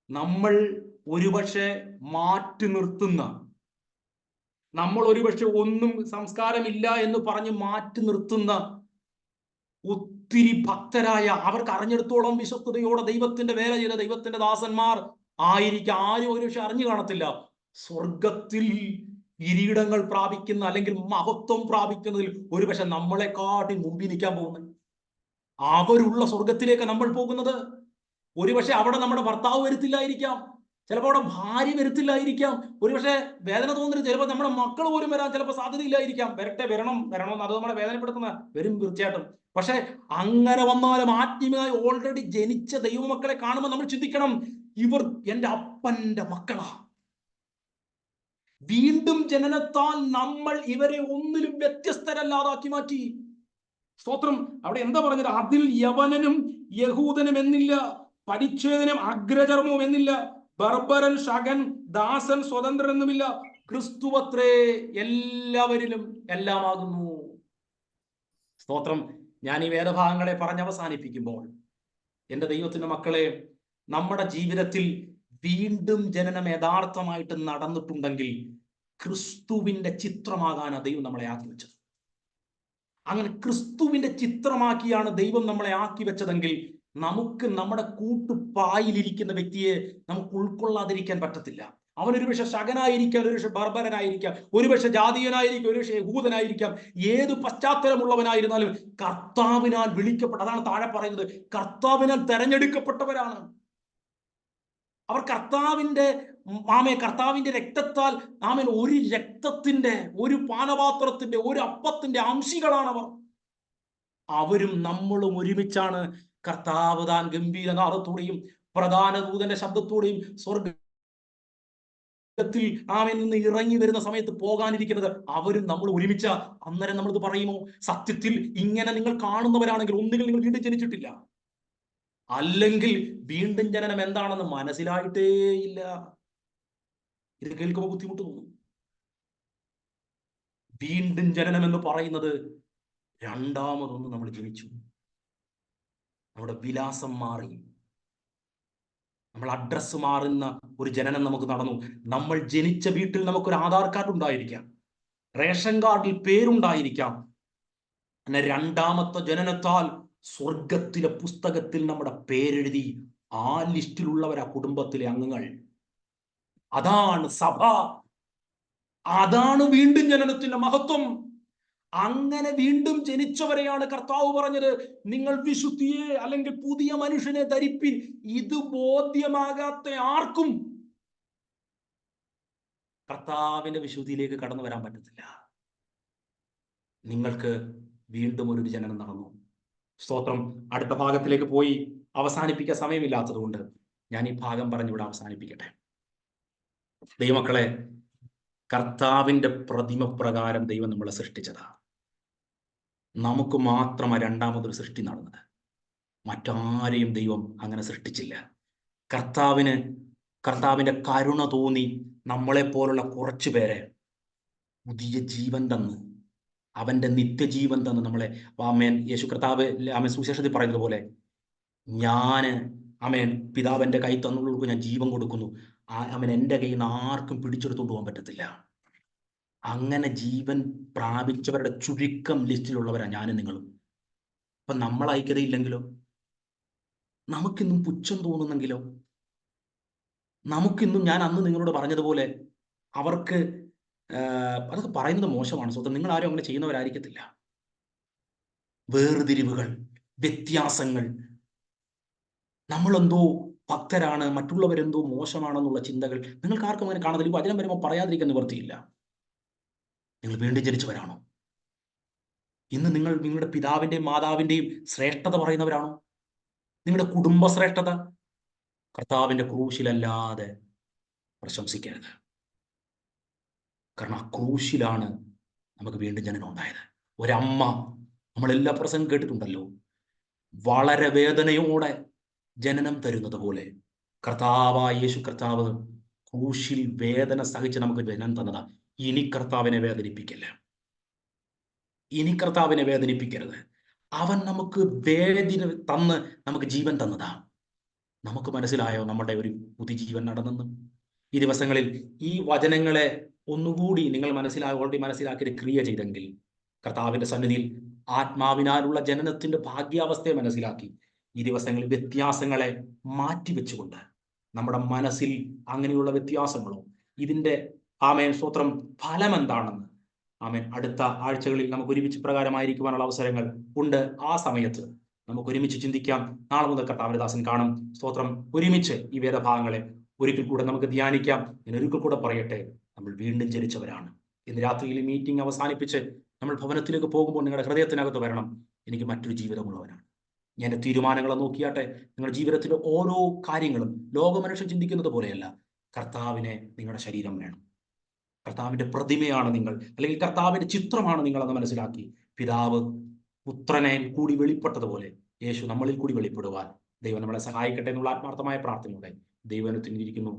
നമ്മൾ ഒരുപക്ഷെ മാറ്റി നിർത്തുന്ന, നമ്മൾ ഒരുപക്ഷെ ഒന്നും സംസ്കാരമില്ല എന്ന് പറഞ്ഞ് മാറ്റി നിർത്തുന്ന ഒത്തിരി ഭക്തരായ, അവർക്ക് അറിഞ്ഞെടുത്തോളം വിശ്വസ്തയോടെ ദൈവത്തിന്റെ വേല ചെയ്ത ദൈവത്തിന്റെ ദാസന്മാർ ആയിരിക്കാം. ആരും ഒരുപക്ഷെ അറിഞ്ഞു കാണത്തില്ല. സ്വർഗത്തിൽ കിരീടങ്ങൾ പ്രാപിക്കുന്ന, അല്ലെങ്കിൽ മഹത്വം പ്രാപിക്കുന്നതിൽ ഒരുപക്ഷെ നമ്മളെക്കാട്ടി മുമ്പിൽ നിൽക്കാൻ പോകുന്നത്. അവരുള്ള സ്വർഗത്തിലേക്ക് നമ്മൾ പോകുന്നത്. ഒരുപക്ഷെ അവിടെ നമ്മുടെ ഭർത്താവ് വരുത്തില്ലായിരിക്കാം, ചിലപ്പോൾ അവിടെ ഭാര്യ വരുത്തില്ലായിരിക്കാം, ഒരുപക്ഷെ വേദന തോന്നരുത്, ചിലപ്പോൾ നമ്മുടെ മക്കൾ പോലും വരാൻ ചിലപ്പോൾ സാധ്യതയില്ലായിരിക്കാം. വരണമെന്ന് അത് നമ്മളെ വേദനപ്പെടുത്തുന്ന വരും തീർച്ചയായിട്ടും. പക്ഷെ അങ്ങനെ വന്നാലും ആത്മീയമായി ഓൾറെഡി ജനിച്ച ദൈവമക്കളെ കാണുമ്പോൾ നമ്മൾ ചിന്തിക്കണം, ഇവർ എൻ്റെ അപ്പന്റെ മക്കളാ. വീണ്ടും ജനനത്താൽ നമ്മൾ ഇവരെ ഒന്നിലും വ്യത്യസ്തരല്ലാതാക്കി മാറ്റി. സ്തോത്രം. അവിടെ എന്താ പറഞ്ഞത്? അതിൽ യവനനും യഹൂദനും എന്നില്ല, പരിച്ഛേദനും അഗ്രചർമ്മവും എന്നില്ല, ബർബരൻ, ശകൻ, ദാസൻ, സ്വതന്ത്രൻ എന്നുമില്ല, ക്രിസ്തുവത്രേ എല്ലാവരിലും എല്ലാമാകുന്നു. സ്തോത്രം. ഞാൻ ഈ വേദഭാഗങ്ങളെ പറഞ്ഞവസാനിപ്പിക്കുമ്പോൾ, എൻ്റെ ദൈവത്തിന്റെ മക്കളെ, നമ്മുടെ ജീവിതത്തിൽ വീണ്ടും ജനനം യഥാർത്ഥമായിട്ട് നടന്നിട്ടുണ്ടെങ്കിൽ ക്രിസ്തുവിന്റെ ചിത്രമാകാനാണ് ദൈവം നമ്മളെ ആക്കി വെച്ചത്. അങ്ങനെ ക്രിസ്തുവിന്റെ ചിത്രമാക്കിയാണ് ദൈവം നമ്മളെ ആക്കി വെച്ചതെങ്കിൽ നമുക്ക് നമ്മുടെ കൂട്ടുപായിലിരിക്കുന്ന വ്യക്തിയെ നമുക്ക് ഉൾക്കൊള്ളാതിരിക്കാൻ പറ്റത്തില്ല. അവനൊരു പക്ഷെ ശകനായിരിക്കാം, ഒരു പക്ഷെ ബർബരനായിരിക്കാം, ഒരുപക്ഷെ ജാതീയനായിരിക്കാം, ഒരുപക്ഷെ യഹൂദനായിരിക്കാം, ഏത് പശ്ചാത്തലമുള്ളവനായിരുന്നാലും കർത്താവിനാൽ വിളിക്കപ്പെട്ട, അതാണ് താഴെ പറയുന്നത്, കർത്താവിനാൽ തെരഞ്ഞെടുക്കപ്പെട്ടവരാണ് അവർ. കർത്താവിന്റെ രക്തത്താൽ ഒരു രക്തത്തിന്റെ, ഒരു പാനപാത്രത്തിന്റെ, ഒരു അപ്പത്തിന്റെ അംശികളാണവർ. അവരും നമ്മളും ഒരുമിച്ചാണ് കർത്താവ് താൻ ഗംഭീരനാദത്തോടെയും പ്രധാന ദൂതന്റെ ശബ്ദത്തോടെയും സ്വർഗത്തിൽ നിന്ന് ഇറങ്ങി വരുന്ന സമയത്ത് പോകാനിരിക്കുന്നത്. അവരും നമ്മൾ ഒരുമിച്ച. അന്നേരം നമ്മളിത് പറയുമോ? സത്യത്തിൽ ഇങ്ങനെ നിങ്ങൾ കാണുന്നവരാണെങ്കിൽ ഒന്നുകിൽ നിങ്ങൾ വീണ്ടും ജനിച്ചിട്ടില്ല, അല്ലെങ്കിൽ വീണ്ടും ജനനം എന്താണെന്ന് മനസ്സിലായിട്ടേ ഇല്ല. ഇത് കേൾക്കുമ്പോൾ ബുദ്ധിമുട്ട് തോന്നും. വീണ്ടും ജനനം എന്ന് പറയുന്നത് രണ്ടാമതൊന്ന് നമ്മൾ ജനിച്ചു, നമ്മുടെ വിലാസം മാറി, നമ്മൾ അഡ്രസ്സ് മാറുന്ന ഒരു ജനനം നമുക്ക് നടന്നു. നമ്മൾ ജനിച്ച വീട്ടിൽ നമുക്കൊരു ആധാർ കാർഡ് ഉണ്ടായിരിക്കാം, റേഷൻ കാർഡിൽ പേരുണ്ടായിരിക്കാം. പിന്നെ രണ്ടാമത്തെ ജനനത്താൽ സ്വർഗത്തിലെ പുസ്തകത്തിൽ നമ്മുടെ പേരെഴുതി. ആ ലിസ്റ്റിലുള്ളവരാ കുടുംബത്തിലെ അംഗങ്ങൾ. അതാണ് സഭ, അതാണ് വീണ്ടും ജനനത്തിന്റെ മഹത്വം. അങ്ങനെ വീണ്ടും ജനിച്ചവരെയാണ് കർത്താവ് പറഞ്ഞത്, നിങ്ങൾ വിശുദ്ധിയെ അല്ലെങ്കിൽ പുതിയ മനുഷ്യനെ ധരിപ്പിൻ. ഇത് ബോധ്യമാകാത്ത ആർക്കും കർത്താവിന്റെ വിശുദ്ധിയിലേക്ക് കടന്നു വരാൻ പറ്റത്തില്ല. നിങ്ങൾക്ക് വീണ്ടും ഒരു ജനനം നടന്നു. സ്തോത്രം. അടുത്ത ഭാഗത്തിലേക്ക് പോയി അവസാനിപ്പിക്കാൻ സമയമില്ലാത്തത് കൊണ്ട് ഞാൻ ഈ ഭാഗം പറഞ്ഞിവിടെ അവസാനിപ്പിക്കട്ടെ. ദൈവമക്കളെ, കർത്താവിന്റെ പ്രതിമ പ്രകാരം ദൈവം നമ്മളെ സൃഷ്ടിച്ചതാ. നമുക്ക് മാത്രമാണ് രണ്ടാമതൊരു സൃഷ്ടി നടന്നത്. മറ്റാരെയും ദൈവം അങ്ങനെ സൃഷ്ടിച്ചില്ല. കർത്താവിന്റെ കരുണ തോന്നി നമ്മളെപ്പോലുള്ള കുറച്ചു പേരെ പുതിയ ജീവൻ തന്ന്, അവന്റെ നിത്യജീവൻ തന്ന് നമ്മളെ, ആമേൻ, യേശു കർത്താവ് ആമേൻ സുവിശേഷത്തിൽ പറയുന്നത് പോലെ, ഞാന് ആമേൻ പിതാവിന്റെ കൈ തന്നുള്ളവർക്ക് ഞാൻ ജീവൻ കൊടുക്കുന്നു, ആമേൻ എൻ്റെ കയ്യിൽ നിന്ന് ആർക്കും പിടിച്ചെടുത്തോണ്ട് പോകാൻ പറ്റത്തില്ല. അങ്ങനെ ജീവൻ പ്രാപിച്ചവരുടെ ചുരുക്കം ലിസ്റ്റിലുള്ളവരാ ഞാനും നിങ്ങളും. അപ്പൊ നമ്മൾ ഐക്യതയില്ലെങ്കിലോ, നമുക്കിന്നും പുച്ഛം തോന്നുന്നെങ്കിലോ, നമുക്കിന്നും ഞാൻ അന്ന് നിങ്ങളോട് പറഞ്ഞതുപോലെ അവർക്ക് അതൊക്കെ പറയുന്നത് മോശമാണ്. സ്വന്തം നിങ്ങൾ ആരും അങ്ങനെ ചെയ്യുന്നവരായിരിക്കത്തില്ല. വേർതിരിവുകൾ, വ്യത്യാസങ്ങൾ, നമ്മളെന്തോ ഭക്തരാണ്, മറ്റുള്ളവരെന്തോ മോശമാണെന്നുള്ള ചിന്തകൾ നിങ്ങൾക്ക് ആർക്കും അങ്ങനെ കാണത്തില്ല. ഈ വചനം വരുമ്പോൾ പറയാതിരിക്കാൻ നിവൃത്തിയില്ല. നിങ്ങൾ വീണ്ടും ജനിച്ചവരാണോ? ഇന്ന് നിങ്ങൾ നിങ്ങളുടെ പിതാവിന്റെയും മാതാവിന്റെയും ശ്രേഷ്ഠത പറയുന്നവരാണോ? നിങ്ങളുടെ കുടുംബ ശ്രേഷ്ഠത കർത്താവിന്റെ ക്രൂശിലല്ലാതെ പ്രശംസിക്കരുത്. കാരണം ആ ക്രൂശിലാണ് നമുക്ക് വീണ്ടും ജനനം ഉണ്ടായത്. ഒരമ്മ, നമ്മളെല്ലാ പ്രസംഗം കേട്ടിട്ടുണ്ടല്ലോ, വളരെ വേദനയോടെ ജനനം തരുന്നത് പോലെ കർത്താവായ യേശു കർത്താവ് ക്രൂശിൽ വേദന സഹിച്ച് നമുക്ക് ജനനം തന്നതാ. ഇനി കർത്താവിനെ വേദനിപ്പിക്കില്ല. ഇനി കർത്താവിനെ വേദനിപ്പിക്കരുത്. അവൻ നമുക്ക് വേദന തന്ന് നമുക്ക് ജീവൻ തന്നതാ. നമുക്ക് മനസ്സിലായോ നമ്മുടെ ഒരു പുതുജീവൻ നടന്നെന്ന്? ഈ ദിവസങ്ങളിൽ ഈ വചനങ്ങളെ ഒന്നുകൂടി നിങ്ങൾ ഓൾറെഡി മനസ്സിലാക്കി ക്രിയ ചെയ്തെങ്കിൽ, കർത്താവിന്റെ സന്നിധിയിൽ ആത്മാവിനാലുള്ള ജനനത്തിന്റെ ഭാഗ്യാവസ്ഥയെ മനസ്സിലാക്കി ഈ ദിവസങ്ങളിൽ വ്യത്യാസങ്ങളെ മാറ്റിവെച്ചുകൊണ്ട് നമ്മുടെ മനസ്സിൽ അങ്ങനെയുള്ള വ്യത്യാസങ്ങളോ ഇതിന്റെ ആമേൻ സ്തോത്രം ഫലം എന്താണെന്ന് ആമേൻ അടുത്ത ആഴ്ചകളിൽ നമുക്ക് ഒരുമിച്ച് പ്രകാരമായിരിക്കുവാനുള്ള അവസരങ്ങൾ ഉണ്ട്. ആ സമയത്ത് നമുക്ക് ഒരുമിച്ച് ചിന്തിക്കാം. നാളെ മുതൽ കർത്താവിന്റെ ദാസൻ കാണും. സ്തോത്രം. ഒരുമിച്ച് ഈ വേദഭാഗങ്ങളെ ഒരിക്കൽ കൂടെ നമുക്ക് ധ്യാനിക്കാം. ഞാൻ ഒരിക്കൽ കൂടെ പറയട്ടെ, നമ്മൾ വീണ്ടും ജനിച്ചവരാണ്. ഇന്ന് രാത്രിയിൽ മീറ്റിംഗ് അവസാനിപ്പിച്ച് നമ്മൾ ഭവനത്തിലേക്ക് പോകുമ്പോൾ നിങ്ങളുടെ ഹൃദയത്തിനകത്ത് വരണം, എനിക്ക് മറ്റൊരു ജീവിതമുള്ളവനാണ്. ഞാൻ എൻ്റെ തീരുമാനങ്ങളെ നോക്കിയാട്ടെ. നിങ്ങളുടെ ജീവിതത്തിലെ ഓരോ കാര്യങ്ങളും ലോകമനുഷ്യൻ ചിന്തിക്കുന്നത് പോലെയല്ല. കർത്താവിനെ നിങ്ങളുടെ ശരീരം വേണം. കർത്താവിന്റെ പ്രതിമയാണ് നിങ്ങൾ, അല്ലെങ്കിൽ കർത്താവിന്റെ ചിത്രമാണ് നിങ്ങളെന്ന് മനസ്സിലാക്കി പിതാവ് പുത്രനെ കൂടി വെളിപ്പെട്ടതുപോലെ യേശു നമ്മളിൽ കൂടി വെളിപ്പെടുവാൻ ദൈവം നമ്മളെ സഹായിക്കട്ടെ എന്നുള്ള ആത്മാർത്ഥമായ പ്രാർത്ഥനയോടെ ദൈവത്തിനിരിക്കുന്നു.